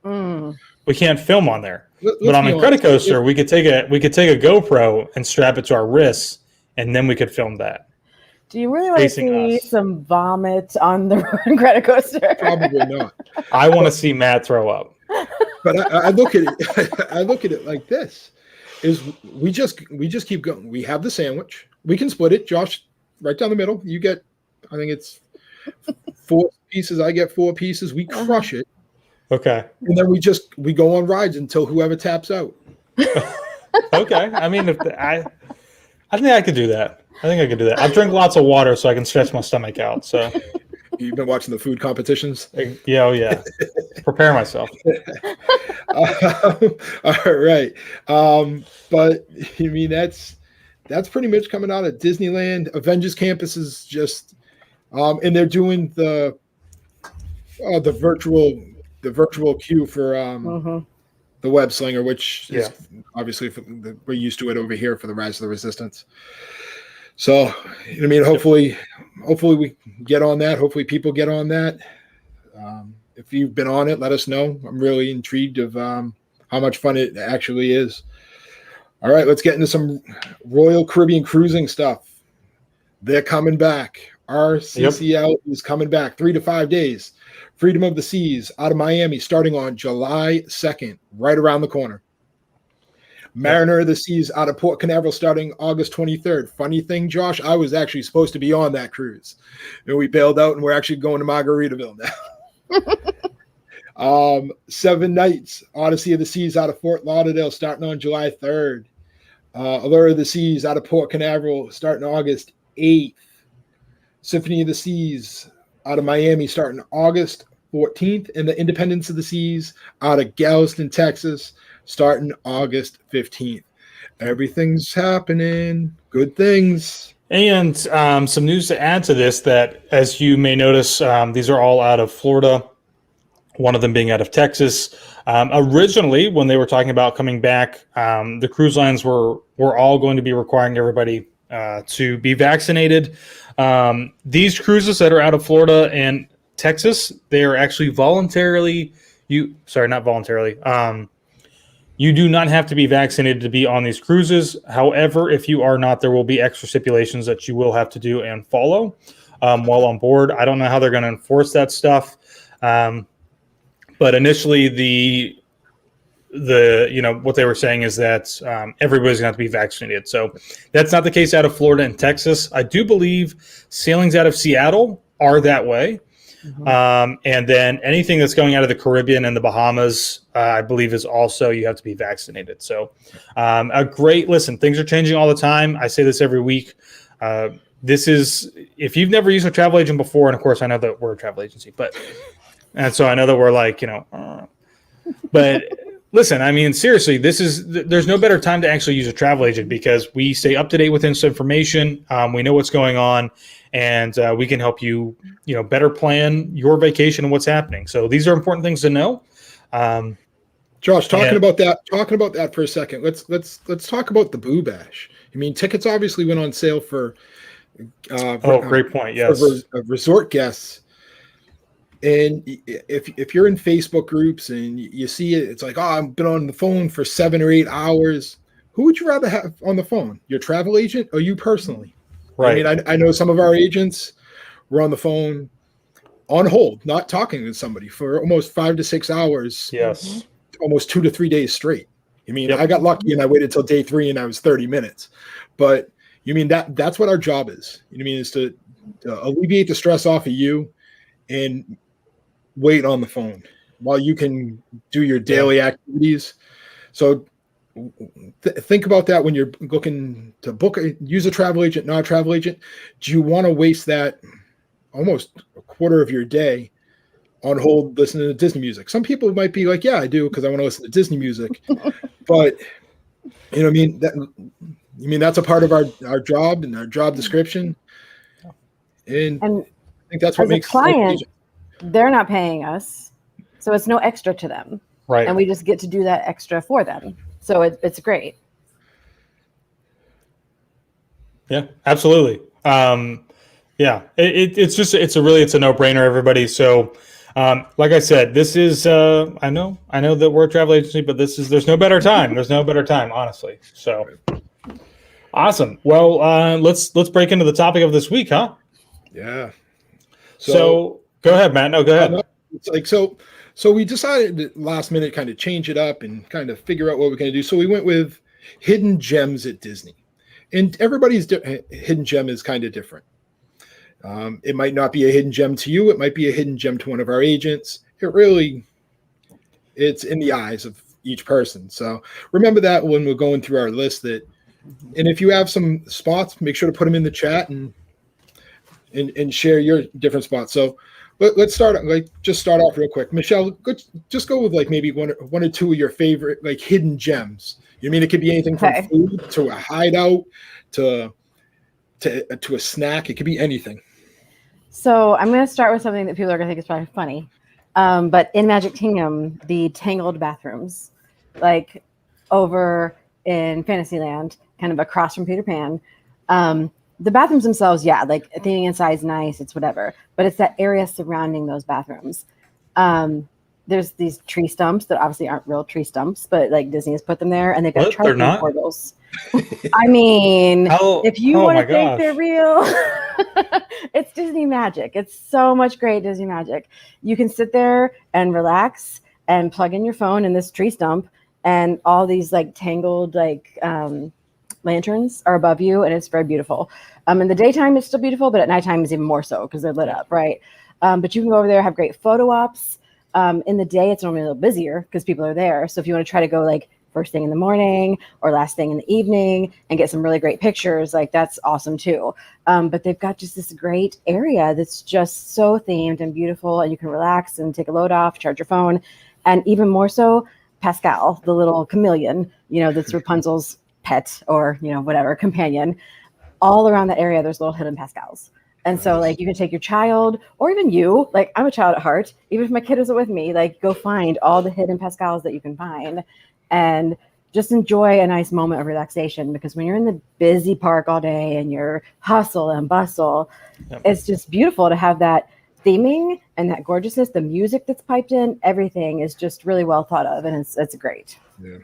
We can't film on there. But on Incredicoaster, we could take a GoPro and strap it to our wrists, and then we could film that. Do you really want to see some vomit on the Incredicoaster? Probably not. I want to see Matt throw up. But I look at it. I look at it like this: is we just keep going. We have the sandwich. We can split it, Josh, right down the middle. You get, I think it's 4 pieces. I get 4 pieces. We crush it. Okay. And then we go on rides until whoever taps out. Okay. I mean, I think I could do that. I drink lots of water so I can stretch my stomach out. So you've been watching the food competitions? Yeah, oh yeah. Prepare myself. All right. But I mean that's pretty much coming out of Disneyland. Avengers Campus is just and they're doing the virtual queue for the web slinger, which is obviously we're used to it over here for the Rise of the Resistance. So, I mean, hopefully we get on that. Hopefully people get on that. If you've been on it, let us know. I'm really intrigued of how much fun it actually is. All right, let's get into some Royal Caribbean cruising stuff. They're coming back. RCCL is coming back 3 to 5 days. Freedom of the Seas out of Miami starting on July 2nd, right around the corner. Mariner of the Seas out of Port Canaveral starting August 23rd. Funny thing, Josh, I was actually supposed to be on that cruise. And we bailed out and we're actually going to Margaritaville now. 7 nights, Odyssey of the Seas out of Fort Lauderdale starting on July 3rd. Allure of the Seas out of Port Canaveral starting August 8th. Symphony of the Seas out of Miami starting August 14th. And the Independence of the Seas out of Galveston, Texas starting August 15th. Everything's happening. Good things. And some news to add to this that, as you may notice, these are all out of Florida, one of them being out of Texas. Originally, when they were talking about coming back, the cruise lines were all going to be requiring everybody to be vaccinated. These cruises that are out of Florida and Texas, they are actually not voluntarily. You do not have to be vaccinated to be on these cruises. However, if you are not, there will be extra stipulations that you will have to do and follow while on board. I don't know how they're going to enforce that stuff. But initially what they were saying is that everybody's going to have to be vaccinated. So that's not the case out of Florida and Texas. I do believe sailings out of Seattle are that way. Mm-hmm. And then anything that's going out of the Caribbean and the Bahamas, I believe is also, you have to be vaccinated. So listen, things are changing all the time. I say this every week. This is, if you've never used a travel agent before, and of course I know that we're a travel agency, and so I know that we're like, but listen, I mean, seriously, there's no better time to actually use a travel agent because we stay up to date with this information. We know what's going on, and we can help you, better plan your vacation and what's happening. So these are important things to know. Josh, talking about that for a second, let's talk about the Boo Bash. I mean, tickets obviously went on sale for great point. Yes, for resort guests. And if you're in Facebook groups and you see it, it's like, oh, I've been on the phone for 7 or 8 hours. Who would you rather have on the phone? Your travel agent or you personally? Right. I mean, I know some of our agents were on the phone on hold, not talking to somebody for almost 5 to 6 hours. Yes. Almost 2 to 3 days straight. I mean, Yep. I got lucky and I waited till day 3 and I was 30 minutes. But you mean that's what our job is. You know what I mean, is to alleviate the stress off of you and wait on the phone while you can do your daily activities. So think about that when you're looking to use a travel agent, not a travel agent. Do you want to waste that almost a quarter of your day on hold listening to Disney music? Some people might be like, yeah, I do because I want to listen to Disney music. But you know what I mean? That's a part of our job and our job description. And I think that's what makes a client, they're not paying us. So it's no extra to them. Right. And we just get to do that extra for them. So it's great. Yeah, absolutely. Yeah, it's a no-brainer, everybody. So, like I said, this is, I know that we're a travel agency, but there's no better time. There's no better time, honestly. So awesome. Well, let's break into the topic of this week, huh? Yeah. So go ahead, Matt. No, go ahead. It's like, so we decided to last minute kind of change it up and kind of figure out what we're going to do. So we went with hidden gems at Disney, and everybody's hidden gem is kind of different. It might not be a hidden gem to you. It might be a hidden gem to one of our agents. It's in the eyes of each person. So remember that when we're going through our list and if you have some spots, make sure to put them in the chat and share your different spots. So let's start off real quick. Michelle, just go with like maybe one or two of your favorite like hidden gems. You mean it could be anything from food to a hideout to a snack. It could be anything. So I'm going to start with something that people are going to think is probably funny. But in Magic Kingdom, the tangled bathrooms, like over in Fantasyland, kind of across from Peter Pan, the bathrooms themselves, yeah, like theming inside is nice, it's whatever. But it's that area surrounding those bathrooms. There's these tree stumps that obviously aren't real tree stumps, but like Disney has put them there, and they've got charging portals. I mean, if you want to think they're real, it's Disney magic. It's so much great Disney magic. You can sit there and relax and plug in your phone in this tree stump, and all these like tangled like lanterns are above you, and it's very beautiful. In the daytime, it's still beautiful, but at nighttime is even more so because they're lit up, right? But you can go over there, have great photo ops. In the day, it's normally a little busier because people are there. So if you want to try to go like first thing in the morning or last thing in the evening and get some really great pictures, like that's awesome too. But they've got just this great area that's just so themed and beautiful, and you can relax and take a load off, charge your phone, and even more so, Pascal, the little chameleon, that's Rapunzel's pet or, whatever, companion. All around that area, there's little hidden Pascals. And so like you can take your child or even you, like I'm a child at heart, even if my kid isn't with me, like go find all the hidden Pascals that you can find and just enjoy a nice moment of relaxation, because when you're in the busy park all day and you're hustle and bustle, it's just beautiful to have that theming and that gorgeousness, the music that's piped in, everything is just really well thought of, and it's great. Yeah.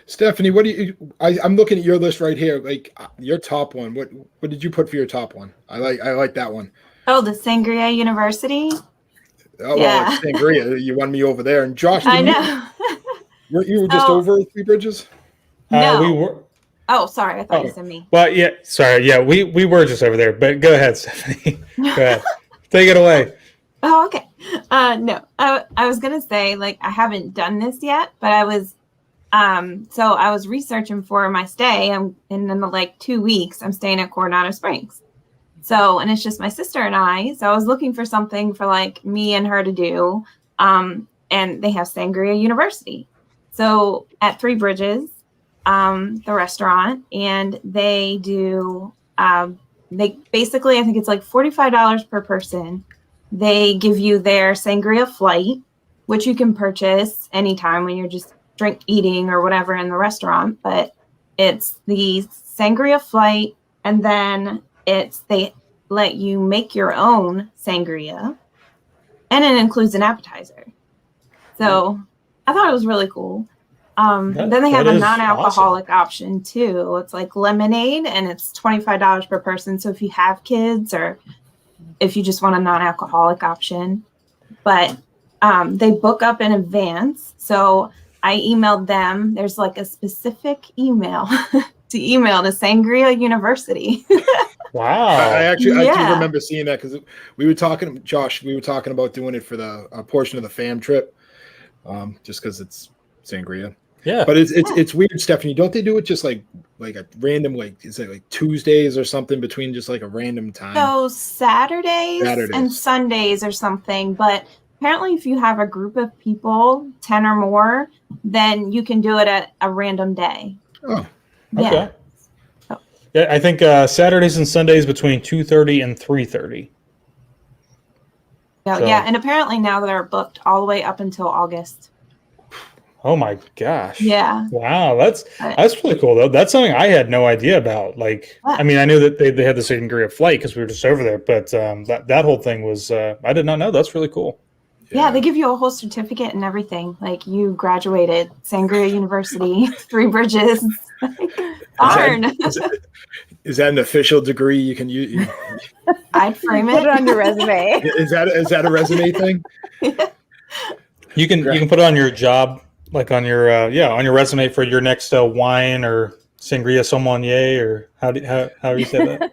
Stephanie, what do you? I'm looking at your list right here. Like your top one. What did you put for your top one? I like that one. Oh, the Sangria University. Oh, yeah. Well, it's Sangria. You won me over there. And Josh, I know. You were just over Three Bridges. No, we were. Oh, sorry. I thought you said me. Well, yeah. Sorry. Yeah, we were just over there. But go ahead, Stephanie. Go ahead. Take it away. Oh, okay. No, I was gonna say like I haven't done this yet, but I was. So I was researching for my stay, and in like 2 weeks, I'm staying at Coronado Springs. So, and it's just my sister and I. So I was looking for something for like me and her to do. And they have Sangria University. So at Three Bridges, the restaurant, and they do, they basically, I think it's like $45 per person. They give you their Sangria flight, which you can purchase anytime when you're just eating or whatever in the restaurant, but it's the Sangria flight, and then they let you make your own sangria, and it includes an appetizer. So I thought it was really cool. Then they have a non-alcoholic option too. It's like lemonade, and it's $25 per person. So if you have kids, or if you just want a non-alcoholic option, but they book up in advance. So I emailed them. There's like a specific email to email to Sangria University. Wow. I do remember seeing that, because we were talking about doing it for a portion of the fam trip, just because it's Sangria. Yeah. But it's weird, Stephanie. Don't they do it just like a random, like, is it like Tuesdays or something, between just like a random time? So Saturdays and Sundays or something. But apparently if you have a group of people, 10 or more, then you can do it at a random day. Oh, okay. Yeah. Yeah, I think Saturdays and Sundays between 2:30 and 3:30. Yeah, and apparently now they're booked all the way up until August. Oh my gosh. Yeah. Wow, that's really cool though. That's something I had no idea about. Like, I mean, I knew that they had the Sangria flight because we were just over there, but that whole thing was I did not know. That's really cool. Yeah, they give you a whole certificate and everything. Like, you graduated Sangria University, Three Bridges. Darn. Is that an official degree you can use? I'd frame Put it on your resume. Is that a resume thing? You can put it on your job, like on your on your resume for your next wine or Sangria Sommelier, or how do you say that?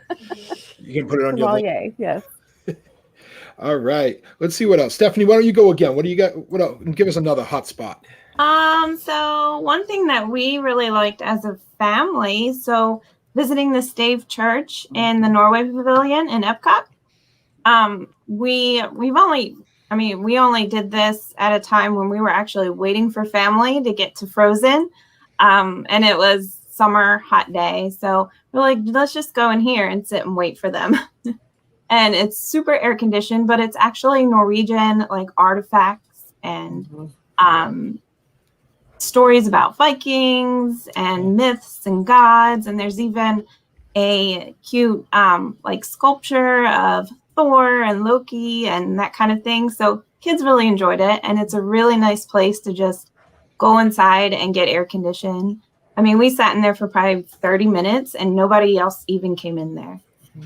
You can put it on Sommelier, yes. All right. Let's see what else. Stephanie, why don't you go again? What do you got? What else? Give us another hot spot. So one thing that we really liked as a family, so visiting the Stave Church and the Norway Pavilion in Epcot. We only did this at a time when we were actually waiting for family to get to Frozen. And it was summer, hot day. So we're like, let's just go in here and sit and wait for them. And it's super air conditioned, but it's actually Norwegian, like, artifacts and stories about Vikings and myths and gods. And there's even a cute like sculpture of Thor and Loki and that kind of thing. So kids really enjoyed it. And it's a really nice place to just go inside and get air conditioned. I mean, we sat in there for probably 30 minutes and nobody else even came in there.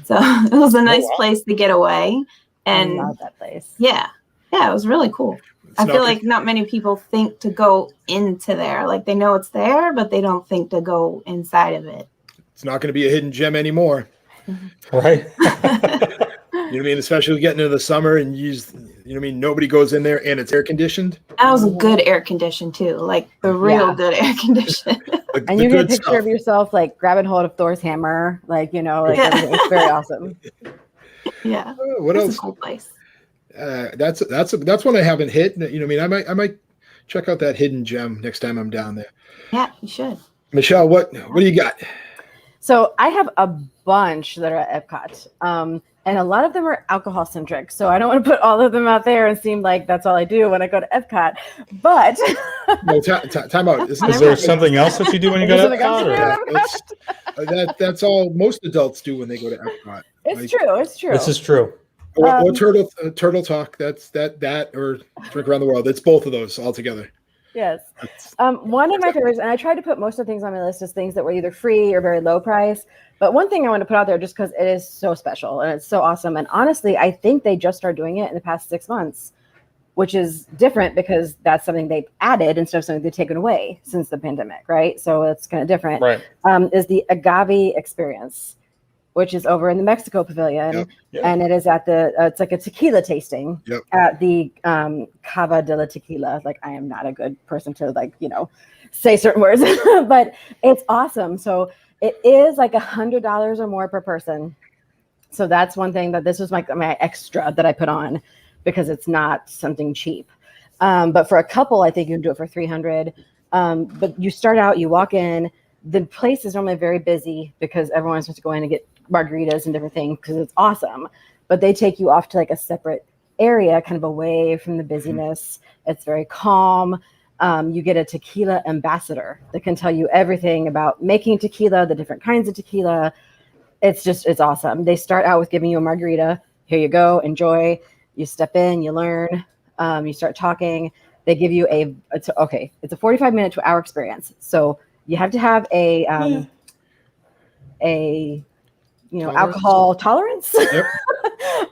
So it was a nice place to get away. And I love that place. Yeah, it was really cool. I feel like not many people think to go into there. Like, they know it's there, but they don't think to go inside of it. It's not going to be a hidden gem anymore. Right. You know what I mean? Especially getting into the summer and nobody goes in there and it's air conditioned. That was a good air condition too. Like, the real good air condition. And you get a picture of yourself like grabbing hold of Thor's hammer. Like, everything. It's very awesome. Yeah. What else? It's a cool place. That's one I haven't hit. I might check out that hidden gem next time I'm down there. Yeah, you should. Michelle, what do you got? So I have a bunch that are at Epcot, and a lot of them are alcohol centric. So I don't want to put all of them out there and seem like that's all I do when I go to Epcot. But no, time out. Is there something else that you do when you go to Epcot? That's all most adults do when they go to Epcot. It's true. This is true. Or turtle talk. That's that or drink around the world. It's both of those all together. Yes. One of my favorites, and I tried to put most of the things on my list as things that were either free or very low price. But one thing I want to put out there, just because it is so special and it's so awesome. And honestly, I think they just started doing it in the past 6 months, which is different because that's something they've added instead of something they've taken away since the pandemic, right? So it's kind of different. Right. Is the agave experience, which is over in the Mexico Pavilion. Yep. And it is at it's like a tequila tasting at the Cava de la Tequila. Like, I am not a good person to say certain words, but it's awesome. So it is like $100 or more per person. So that's one thing that this was my extra that I put on because it's not something cheap. But for a couple, I think you can do it for $300. But you start out, you walk in, the place is normally very busy because everyone's supposed to go in and get margaritas and different things because it's awesome. But they take you off to like a separate area, kind of away from the busyness. It's very calm. You get a tequila ambassador that can tell you everything about making tequila, the different kinds of tequila. It's awesome. They start out with giving you a margarita. Here you go, enjoy. You step in, you learn, you start talking. They give you it's a 45-minute to hour experience. So you have to have a Tolerance? alcohol tolerance, Yep.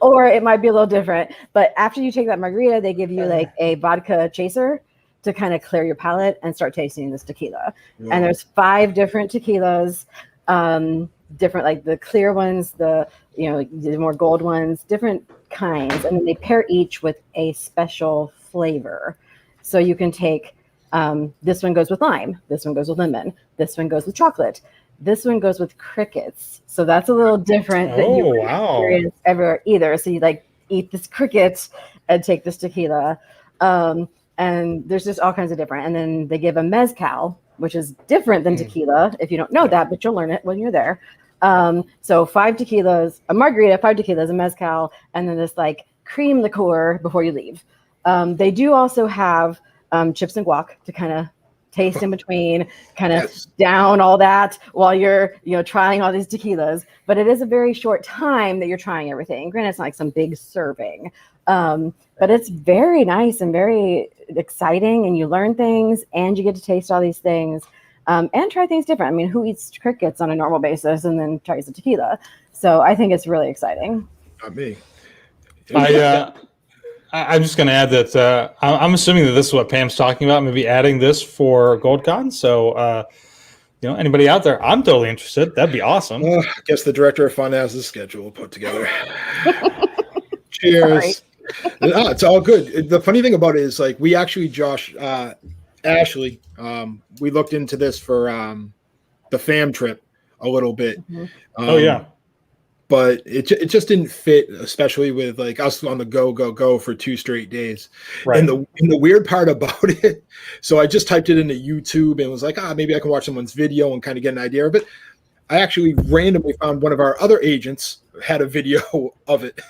or it might be a little different. But after you take that margarita, they give you like a vodka chaser to kind of clear your palate and start tasting this tequila. Yeah. And there's 5 different tequilas, different, like the clear ones, the more gold ones, different kinds, and then they pair each with a special flavor. So you can take this one goes with lime, this one goes with lemon, this one goes with chocolate, this one goes with crickets. So that's a little different than you would experience ever either. So you like eat this cricket and take this tequila. And there's just all kinds of different. And then they give a mezcal, which is different than tequila, if you don't know that, but you'll learn it when you're there. So 5 tequilas, a margarita, 5 tequilas, a mezcal, and then this like cream liqueur before you leave. They do also have chips and guac to kind of taste in between, kind of down all that while you're trying all these tequilas. But it is a very short time that you're trying everything. Granted, it's not like some big serving, but it's very nice and very exciting, and you learn things and you get to taste all these things. And try things different. I mean, who eats crickets on a normal basis and then tries a tequila? So I think it's really exciting. Not me. I'm just going to add that I'm assuming that this is what Pam's talking about, maybe adding this for GoldCon. So, anybody out there, I'm totally interested. That'd be awesome. I guess the director of fun has the schedule put together. Cheers. No, it's all good. The funny thing about it is, like, we actually, Ashley, we looked into this for the fam trip a little bit. But it just didn't fit, especially with like us on the go for 2 straight days. Right. And the weird part about it, so I just typed it into YouTube and was like, maybe I can watch someone's video and kind of get an idea of it. I actually randomly found one of our other agents had a video of it.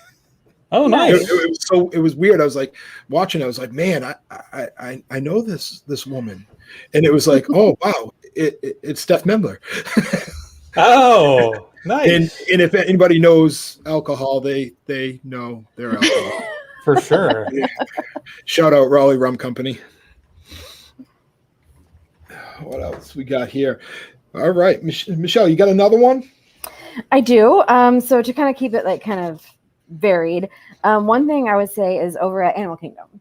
Oh, nice. It was weird. I was like watching. I was like, man, I know this woman, and it was like, oh wow, it's Steph Membler. Oh, nice. And if anybody knows alcohol, they know their alcohol for sure. Yeah. Shout out Raleigh Rum Company. What else we got here? All right, Michelle, you got another one? I do. So to kind of keep it like kind of varied, one thing I would say is over at Animal Kingdom.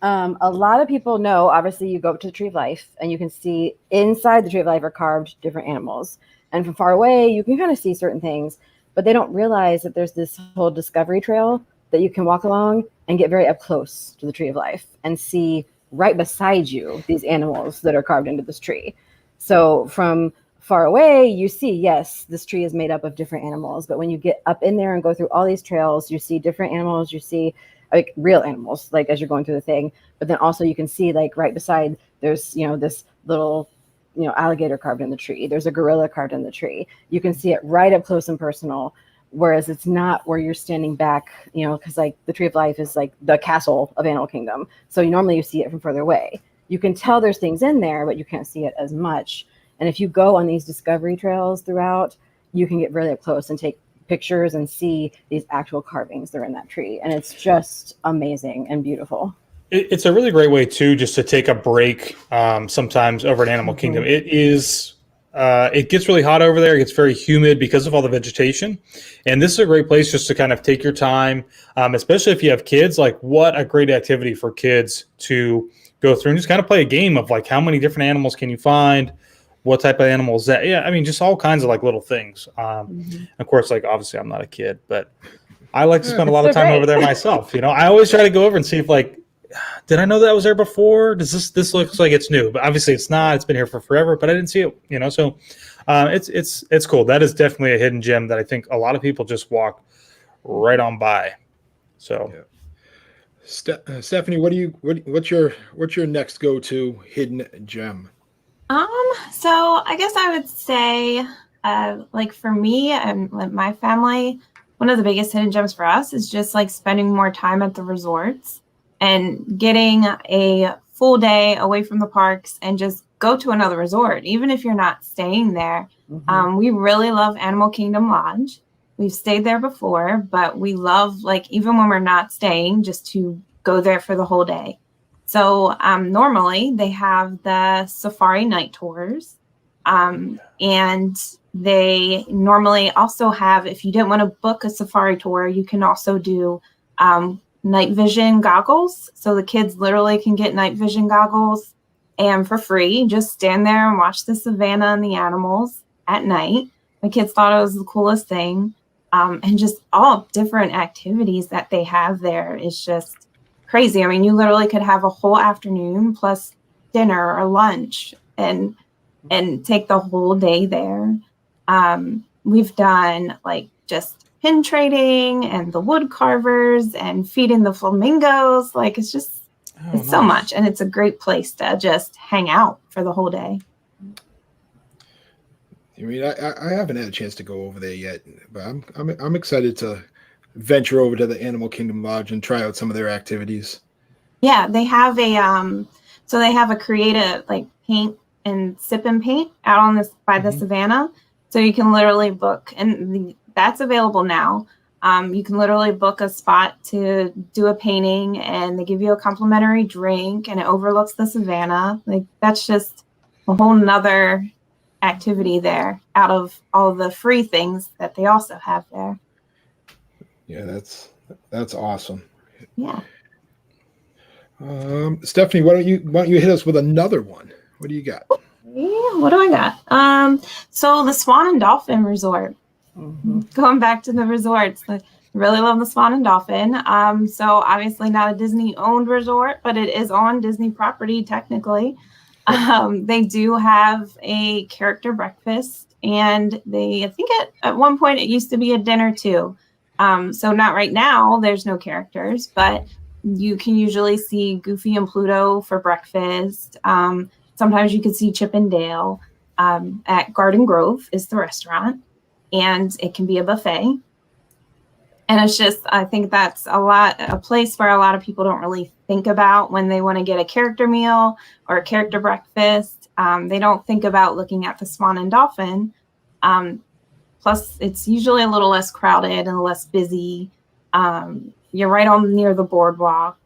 A lot of people know, obviously, you go up to the Tree of Life and you can see inside the Tree of Life are carved different animals. And from far away, you can kind of see certain things, but they don't realize that there's this whole discovery trail that you can walk along and get very up close to the Tree of Life and see right beside you these animals that are carved into this tree. So from far away, you see, yes, this tree is made up of different animals, but when you get up in there and go through all these trails, you see different animals, you see like real animals, like as you're going through the thing, but then also you can see like right beside there's, this little alligator carved in the tree. There's a gorilla carved in the tree. You can see it right up close and personal, whereas it's not where you're standing back, because like the Tree of Life is like the castle of Animal Kingdom. So normally you see it from further away. You can tell there's things in there, but you can't see it as much. And if you go on these discovery trails throughout, you can get really up close and take pictures and see these actual carvings that are in that tree. And it's just amazing and beautiful. It's a really great way too, just to take a break. Sometimes over at Animal Kingdom, it gets really hot over there. It gets very humid because of all the vegetation, and this is a great place just to kind of take your time, especially if you have kids. Like, what a great activity for kids to go through and just kind of play a game of like, how many different animals can you find? What type of animals that? Yeah, I mean, just all kinds of like little things. Of course, like obviously, I'm not a kid, but I like to spend a lot of time over there myself. I always try to go over and see if like, did I know that was there before? Does this looks like it's new? But obviously it's not. It's been here for forever, but I didn't see it, So it's cool. That is definitely a hidden gem that I think a lot of people just walk right on by. So yeah. Stephanie, what's your next go-to hidden gem? So I guess I would say, like for me and my family, one of the biggest hidden gems for us is just like spending more time at the resorts and getting a full day away from the parks and just go to another resort, even if you're not staying there. We really love Animal Kingdom Lodge. We've stayed there before, but we love, like, even when we're not staying, just to go there for the whole day. So normally they have the safari night tours. And they normally also have, if you didn't want to book a safari tour, you can also do night vision goggles. So the kids literally can get night vision goggles and for free, just stand there and watch the savannah and the animals at night. My kids thought it was the coolest thing. And just all different activities that they have there is just crazy. I mean, you literally could have a whole afternoon plus dinner or lunch and take the whole day there. We've done like just pin trading and the wood carvers and feeding the flamingos. Like it's just, it's so much. And it's a great place to just hang out for the whole day. I mean, I haven't had a chance to go over there yet, but I'm excited to venture over to the Animal Kingdom Lodge and try out some of their activities. Yeah, they have a creative like paint and sip and paint out on this by the savannah. So you can literally book, and that's available now. You can literally book a spot to do a painting, and they give you a complimentary drink, and it overlooks the savannah. Like that's just a whole nother activity there out of all the free things that they also have there. Yeah, that's awesome. Yeah. Stephanie, why don't you hit us with another one? What do you got? Yeah, what do I got? So the Swan and Dolphin Resort. Going back to the resorts, I really love the Swan and Dolphin. So obviously not a Disney owned resort, but it is on Disney property technically. They do have a character breakfast, and I think at one point it used to be a dinner too. So not right now, there's no characters, but you can usually see Goofy and Pluto for breakfast. Sometimes you can see Chip and Dale. At Garden Grove is the restaurant, and it can be a buffet. And it's just, I think that's a place where a lot of people don't really think about when they want to get a character meal or a character breakfast. They don't think about looking at the Swan and Dolphin. Plus, it's usually a little less crowded and less busy. You're right on near the boardwalk.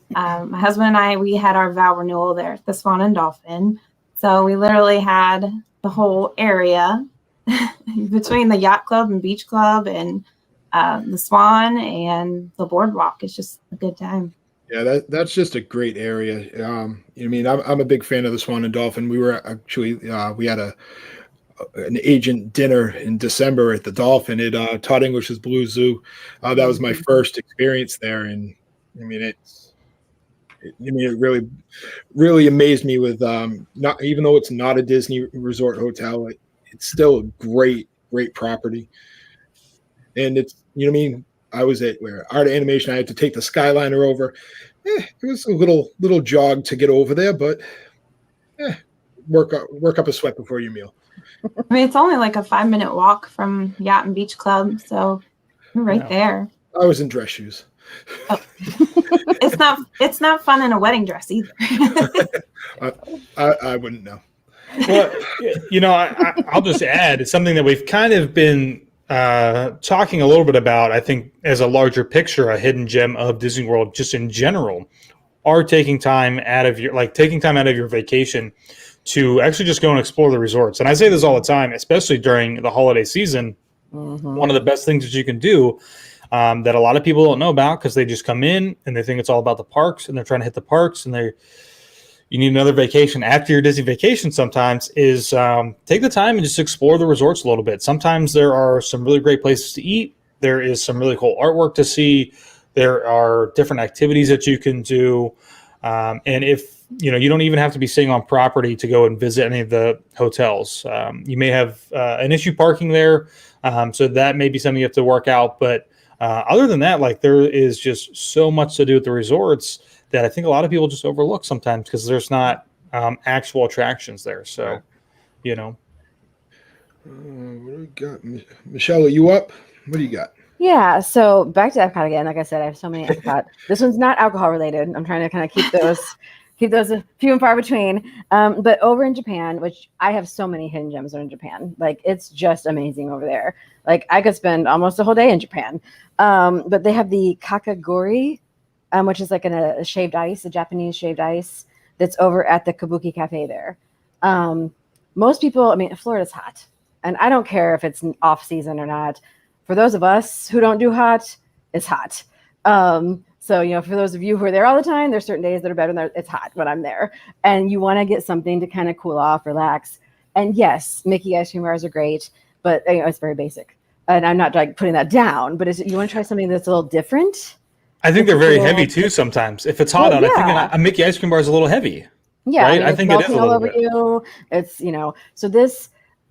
My husband and I, we had our vow renewal there at the Swan and Dolphin. So we literally had the whole area between the yacht club and beach club and the Swan and the boardwalk. It's just a good time. Yeah, that's just a great area. I mean, I'm a big fan of the Swan and Dolphin. We were actually we had an agent dinner in December at the Dolphin at Todd English's Blue Zoo. That was my first experience there, and I mean it really, really amazed me with not even though it's not a Disney resort hotel, it's still a great property. And it's, you know what I mean? I was at Art Animation. I had to take the Skyliner over. It was a little jog to get over there, but work up a sweat before your meal. I mean, it's only like a 5-minute walk from Yacht and Beach Club, so you're right there. I was in dress shoes. Oh. It's not fun in a wedding dress either. I wouldn't know. Well, you know, I'll just add, it's something that we've kind of been talking a little bit about, I think, as a larger picture, a hidden gem of Disney World, just in general, are taking time out of your vacation to actually just go and explore the resorts. And I say this all the time, especially during the holiday season. One of the best things that you can do that a lot of people don't know about, because they just come in and they think it's all about the parks and they're trying to hit the parks, and you need another vacation after your Disney vacation sometimes, is take the time and just explore the resorts a little bit. Sometimes there are some really great places to eat. There is some really cool artwork to see. There are different activities that you can do. And if you don't even have to be staying on property to go and visit any of the hotels. You may have an issue parking there, so that may be something you have to work out. But other than that, like, there is just so much to do at the resorts that I think a lot of people just overlook sometimes because there's not actual attractions there. So, What do we got? Michelle, are you up? What do you got? Yeah, so back to Epcot again. Like I said, I have so many Epcot. This one's not alcohol related. I'm trying to kind of keep those keep those few and far between. But over in Japan, which I have so many hidden gems in Japan, like it's just amazing over there. Like I could spend almost a whole day in Japan. But they have the kakagori, which is like a shaved ice, a Japanese shaved ice that's over at the Kabuki Cafe there. Most people, I mean, Florida's hot, and I don't care if it's off season or not. For those of us who don't do hot, it's hot. So, you know, for those of you who are there all the time, there's certain days that are better than it's hot when I'm there. And you want to get something to kind of cool off, relax. And yes, Mickey ice cream bars are great, but you know, it's very basic. And I'm not like putting that down, but you want to try something that's a little different? I think they're very heavy too sometimes. If it's hot out, I think a Mickey ice cream bar is a little heavy. Yeah, right? I, mean, I think it is a all little over bit. you. It's, you know, so this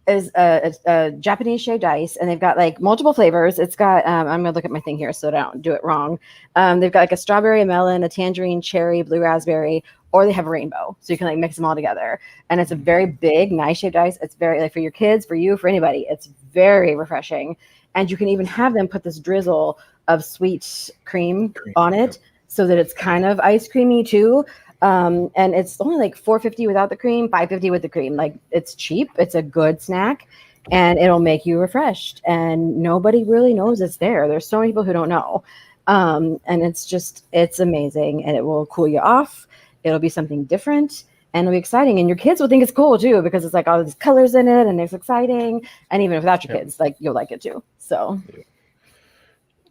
is a Japanese shaved ice, and they've got like multiple flavors. It's got I'm gonna look at my thing here so I don't do it wrong. They've got like a strawberry, a melon, a tangerine, cherry, blue raspberry, or they have a rainbow, so you can like mix them all together. And it's a very big, nice shaved ice. It's very like for your kids, for you, for anybody. It's very refreshing, and you can even have them put this drizzle of sweet cream on it, so that it's kind of ice creamy too. And it's only like $4.50 without the cream, $5.50 with the cream. Like it's cheap, it's a good snack, and it'll make you refreshed. And nobody really knows it's there. There's so many people who don't know. And it's amazing, and it will cool you off. It'll be something different, and it'll be exciting. And your kids will think it's cool too, because it's like all these colors in it, and it's exciting. And even without your kids, like you'll like it too. So,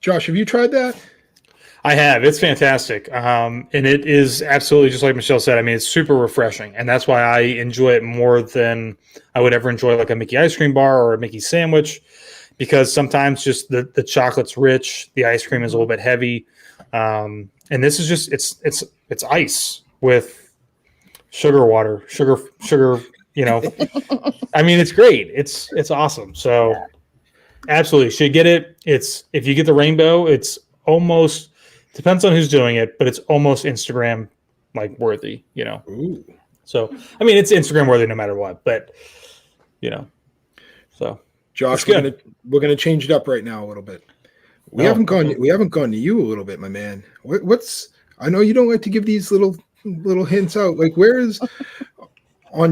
Josh, have you tried that? I have. It's fantastic. And it is absolutely just like Michelle said. I mean, it's super refreshing. And that's why I enjoy it more than I would ever enjoy like a Mickey ice cream bar or a Mickey sandwich, because sometimes just the chocolate's rich, the ice cream is a little bit heavy. And this is just, it's ice with sugar water, sugar, you know, I mean, it's great. It's awesome. So absolutely should get it. If you get the rainbow, it's almost, depends on who's doing it, but it's almost Instagram like worthy, you know. Ooh. So I mean, it's Instagram worthy no matter what, but you know. So Josh, we're gonna change it up right now a little bit. We haven't gone to you a little bit, my man. What's I know you don't like to give these little hints out. Like where's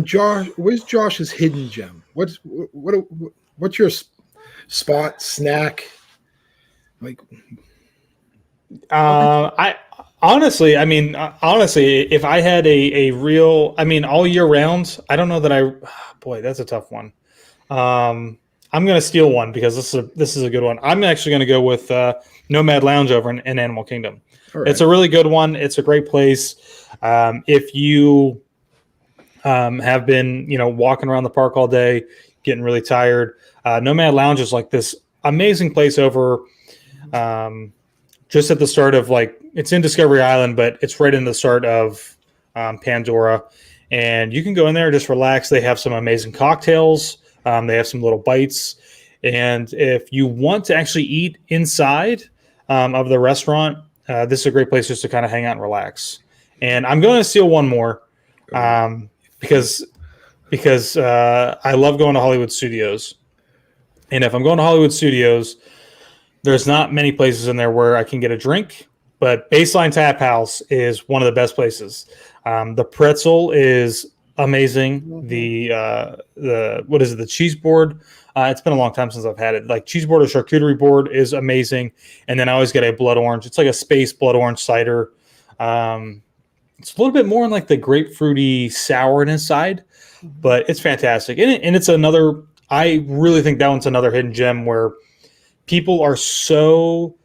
Josh's hidden gem? What's your spot snack? Like I honestly, if I had a real, I mean, all year round, I don't know that boy, that's a tough one. I'm going to steal one because this is a good one. I'm actually going to go with Nomad Lounge over in Animal Kingdom. Right. It's a really good one. It's a great place. If you have been, you know, walking around the park all day, getting really tired, Nomad Lounge is like this amazing place over just at the start of like, it's in Discovery Island, but it's right in the start of Pandora. And you can go in there and just relax. They have some amazing cocktails. They have some little bites. And if you want to actually eat inside of the restaurant, this is a great place just to kind of hang out and relax. And I'm going to steal one more because I love going to Hollywood Studios. And if I'm going to Hollywood Studios, there's not many places in there where I can get a drink, but Baseline Tap House is one of the best places. The pretzel is amazing. Mm-hmm. The cheese board? It's been a long time since I've had it. Like cheese board or charcuterie board is amazing. And then I always get a blood orange. It's like a space blood orange cider. It's a little bit more on like the grapefruity sourness side, but it's fantastic. And it's another, I really think that one's another hidden gem where people are so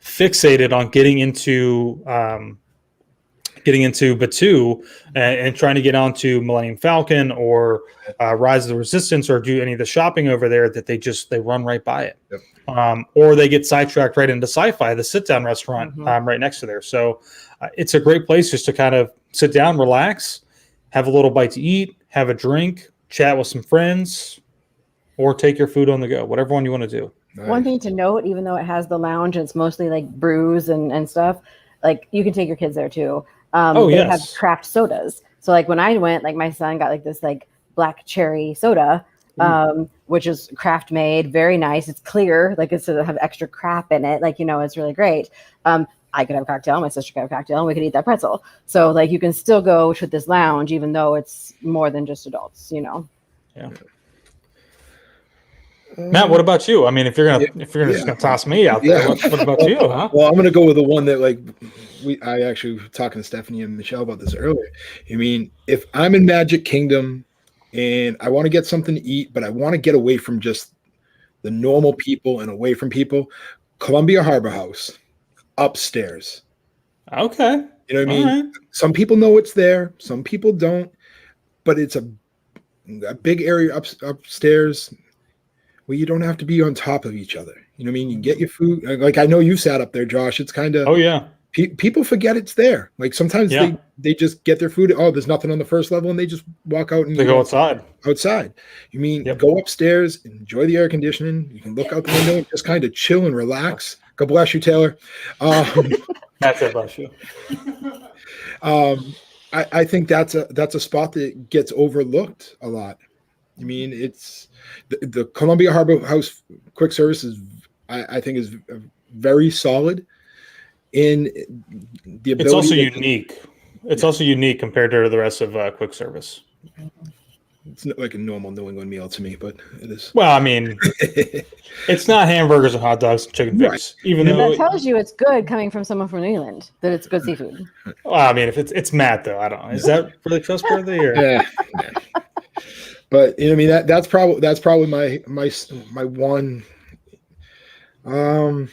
fixated on getting into Batuu and trying to get onto Millennium Falcon or Rise of the Resistance or do any of the shopping over there that they run right by it. Yep. Or they get sidetracked right into Sci-Fi, the sit-down restaurant right next to there. So it's a great place just to kind of sit down, relax, have a little bite to eat, have a drink, chat with some friends, or take your food on the go, whatever one you want to do. Nice. One thing to note, even though it has the lounge and it's mostly like brews and stuff, like you can take your kids there too. They have craft sodas. So like when I went, like my son got like this like black cherry soda, which is craft made, very nice. It's clear, like it's have extra crap in it. Like, you know, it's really great. I could have a cocktail, my sister could have a cocktail, and we could eat that pretzel. So like you can still go to this lounge, even though it's more than just adults, you know? Yeah. Matt, what about you? I mean, if you're gonna just gonna toss me out there, what about you, huh? Well, I'm gonna go with the one that like I actually was talking to Stephanie and Michelle about this earlier. I mean, if I'm in Magic Kingdom and I want to get something to eat, but I want to get away from just the normal people and away from people, Columbia Harbor House upstairs. Okay. You know what I mean? Right. Some people know it's there, some people don't, but it's a big area upstairs where you don't have to be on top of each other. You know what I mean? You get your food. Like I know you sat up there, Josh. It's kind of people forget it's there. Like sometimes they just get their food. Oh, there's nothing on the first level, and they just walk out and they go outside. You mean go upstairs, enjoy the air conditioning. You can look out the window and just kind of chill and relax. God bless you, Taylor. That's it, bless you. I think that's a spot that gets overlooked a lot. I mean, it's the Columbia Harbor House quick service is, I think, is very solid in the ability. It's also unique. It's also unique compared to the rest of quick service. It's not like a normal New England meal to me, but it is. Well, I mean, it's not hamburgers and hot dogs and chicken fingers. Even though that tells you it's good coming from someone from New England, that it's good seafood. Well, I mean, if it's Matt though, I don't know. Is that really trustworthy? Or? Yeah. But you know, I mean that's probably my one. No,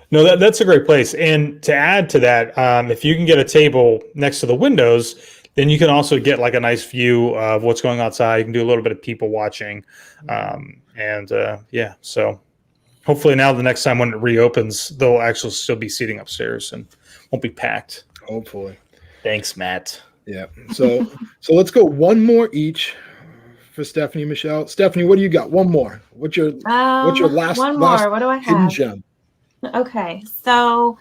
that's a great place. And to add to that, if you can get a table next to the windows, then you can also get like a nice view of what's going outside. You can do a little bit of people watching. So hopefully now the next time when it reopens, they'll actually still be seating upstairs and won't be packed. Hopefully. Thanks, Matt. Yeah. So let's go one more each for Stephanie and Michelle. Stephanie, what do you got? One more. What's your last one more? What do I hidden have? gem? Okay. So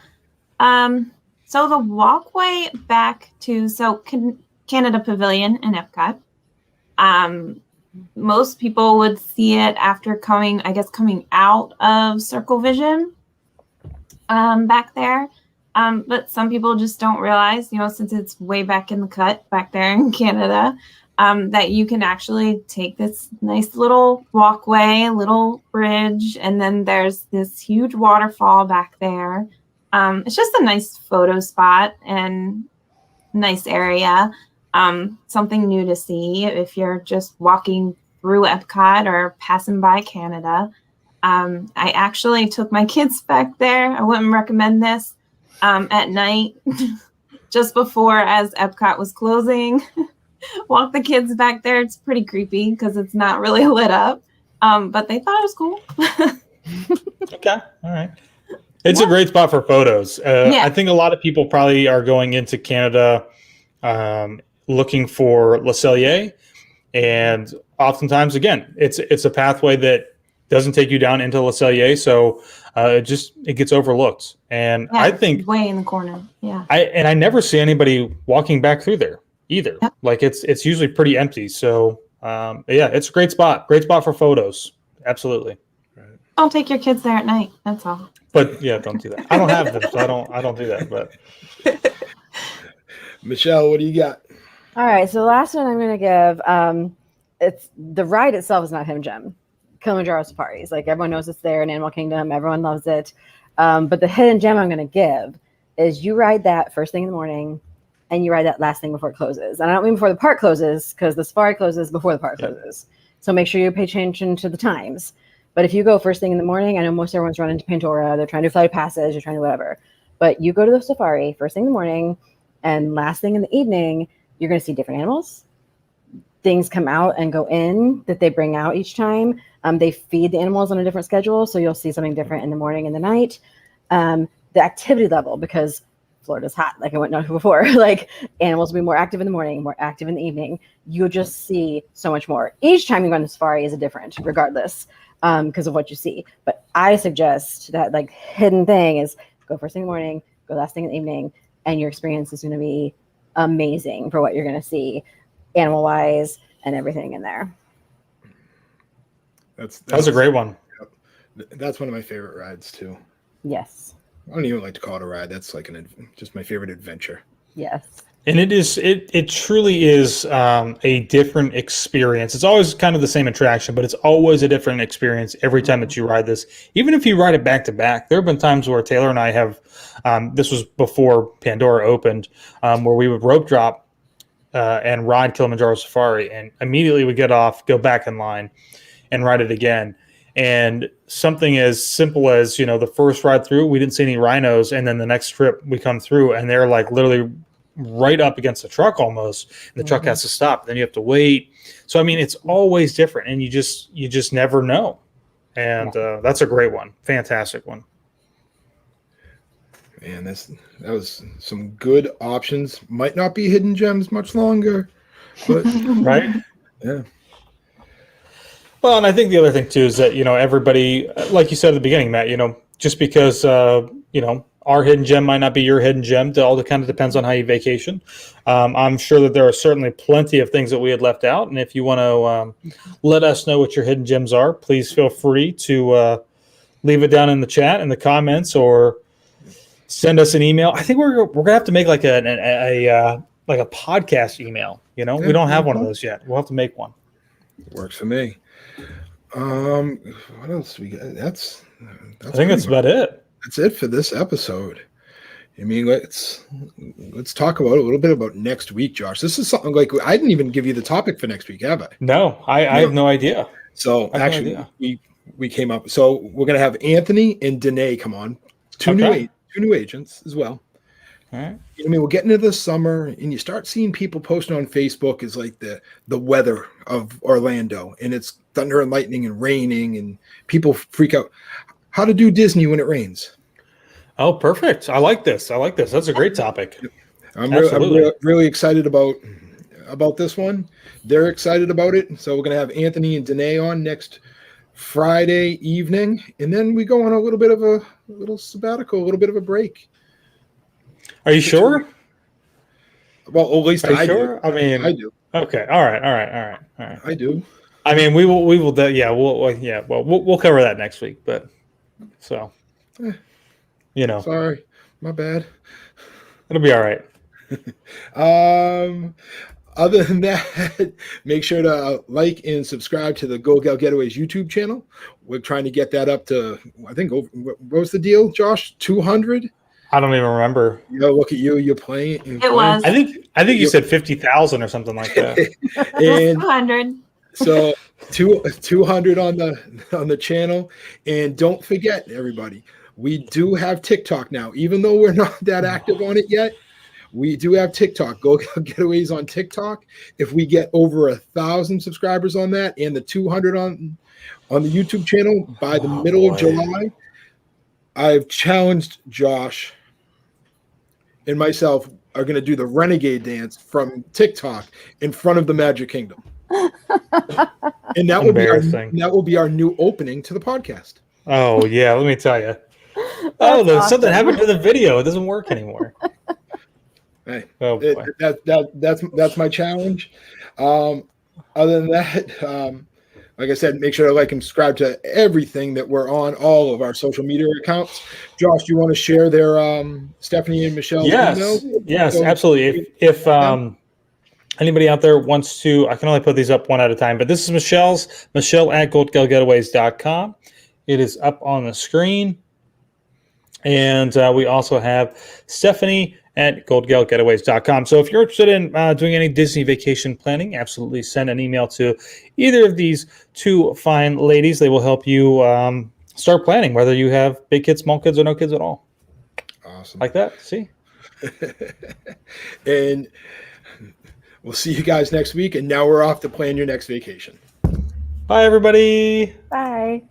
the walkway back to Canada Pavilion in Epcot. Most people would see it after coming out of Circle Vision back there. But some people just don't realize, since it's way back in the cut back there in Canada, that you can actually take this nice little walkway, little bridge, and then there's this huge waterfall back there. It's just a nice photo spot and nice area. Something new to see if you're just walking through Epcot or passing by Canada. I actually took my kids back there. I wouldn't recommend this at night, just before as Epcot was closing. Walk the kids back there. It's pretty creepy because it's not really lit up, but they thought it was cool. Okay, all right. It's a great spot for photos. I think a lot of people probably are going into Canada looking for Le Cellier, and oftentimes, again, it's a pathway that doesn't take you down into Le Cellier, so it gets overlooked. And I think way in the corner. Yeah. I never see anybody walking back through there either. Yep. Like it's usually pretty empty. So it's a great spot. Great spot for photos. Absolutely. Don't take your kids there at night. That's all. But yeah, don't do that. I don't have them, so I don't do that. But Michelle, what do you got? All right, so the last one I'm going to give, it's the ride itself is not hidden gem. Kilimanjaro Safaris, like everyone knows it's there in Animal Kingdom, everyone loves it. But the hidden gem I'm going to give is you ride that first thing in the morning, and you ride that last thing before it closes. And I don't mean before the park closes, because the safari closes before the park closes. So make sure you pay attention to the times. But if you go first thing in the morning, I know most everyone's running to Pandora, they're trying to do Flight of Passage, they're trying to do whatever. But you go to the safari first thing in the morning, and last thing in the evening, you're going to see different animals. Things come out and go in that they bring out each time. They feed the animals on a different schedule, so you'll see something different in the morning and the night. The activity level, because Florida's hot, like I went on before, like animals will be more active in the morning, more active in the evening. You'll just see so much more. Each time you go on the safari is a different, regardless, because of what you see. But I suggest that like hidden thing is go first thing in the morning, go last thing in the evening, and your experience is going to be amazing for what you're going to see animal-wise and everything in there. That's a great one. That's one of my favorite rides too. Yes. I don't even like to call it a ride. That's like just my favorite adventure. Yes. And it truly is a different experience. It's always kind of the same attraction, but it's always a different experience every time that you ride this. Even if you ride it back to back, there have been times where Taylor and I have, this was before Pandora opened, where we would rope drop and ride Kilimanjaro Safari, and immediately we get off, go back in line, and ride it again. And something as simple as, the first ride through, we didn't see any rhinos, and then the next trip we come through, and they're like literally right up against the truck almost, and the truck has to stop. Then you have to wait. So I mean, it's always different, and you just never know. And that's a great one, fantastic one. Man, that was some good options. Might not be hidden gems much longer, but right? Yeah. Well, and I think the other thing too is that everybody, like you said at the beginning, Matt, just because our hidden gem might not be your hidden gem. It all kind of depends on how you vacation. I'm sure that there are certainly plenty of things that we had left out. And if you want to let us know what your hidden gems are, please feel free to leave it down in the chat, in the comments, or send us an email. I think we're gonna have to make like a podcast email. We don't have one of those yet. We'll have to make one. Works for me. What else we got? I think that's about it. That's it for this episode. I mean, let's talk about a little bit about next week, Josh. This is something like I didn't even give you the topic for next week, have I? No, I have no idea. So actually, we came up. So we're gonna have Anthony and Danae come on, two new agents as well. All right. I mean, we're getting into the summer, and you start seeing people posting on Facebook is like the weather of Orlando, and it's thunder and lightning and raining, and people freak out. How to do Disney when it rains? Oh, perfect. I like this. That's a great topic. I'm really excited about this one. They're excited about it. So we're going to have Anthony and Danae on next Friday evening. And then we go on a little bit of a little sabbatical, a little bit of a break. Are you sure? Well, at least I sure? do. I mean, I do. Okay. All right. I do. I mean, we will. Yeah. We'll cover that next week. But so, Sorry, my bad. It'll be all right. Other than that, make sure to like and subscribe to the Goldgell Getaways YouTube channel. We're trying to get that up to, I think, what was the deal, Josh? 200? I don't even remember. Look at you. You're playing. It was. I think you said 50,000 or something like that. And 200. So 200 on the channel. And don't forget, everybody, we do have TikTok now. Even though we're not that active on it yet, we do have TikTok. Go Getaways on TikTok. If we get over 1,000 subscribers on that and the 200 on the YouTube channel by the middle of July, I've challenged Josh and myself are going to do the renegade dance from TikTok in front of the Magic Kingdom. And that will be our new opening to the podcast. Oh yeah, let me tell you. Something happened to the video. It doesn't work anymore. Hey, oh boy. That's my challenge. Other than that, like I said, make sure to like and subscribe to everything that we're on, all of our social media accounts. Josh, do you want to share their Stephanie and Michelle? Yes, absolutely. If anybody out there wants to, I can only put these up one at a time, but this is Michelle at goldgellgetaways.com. It is up on the screen. And we also have Stephanie at goldgellgetaways.com. So if you're interested in doing any Disney vacation planning, absolutely send an email to either of these two fine ladies. They will help you start planning, whether you have big kids, small kids, or no kids at all. Awesome. Like that. See? And we'll see you guys next week. And now we're off to plan your next vacation. Bye, everybody. Bye.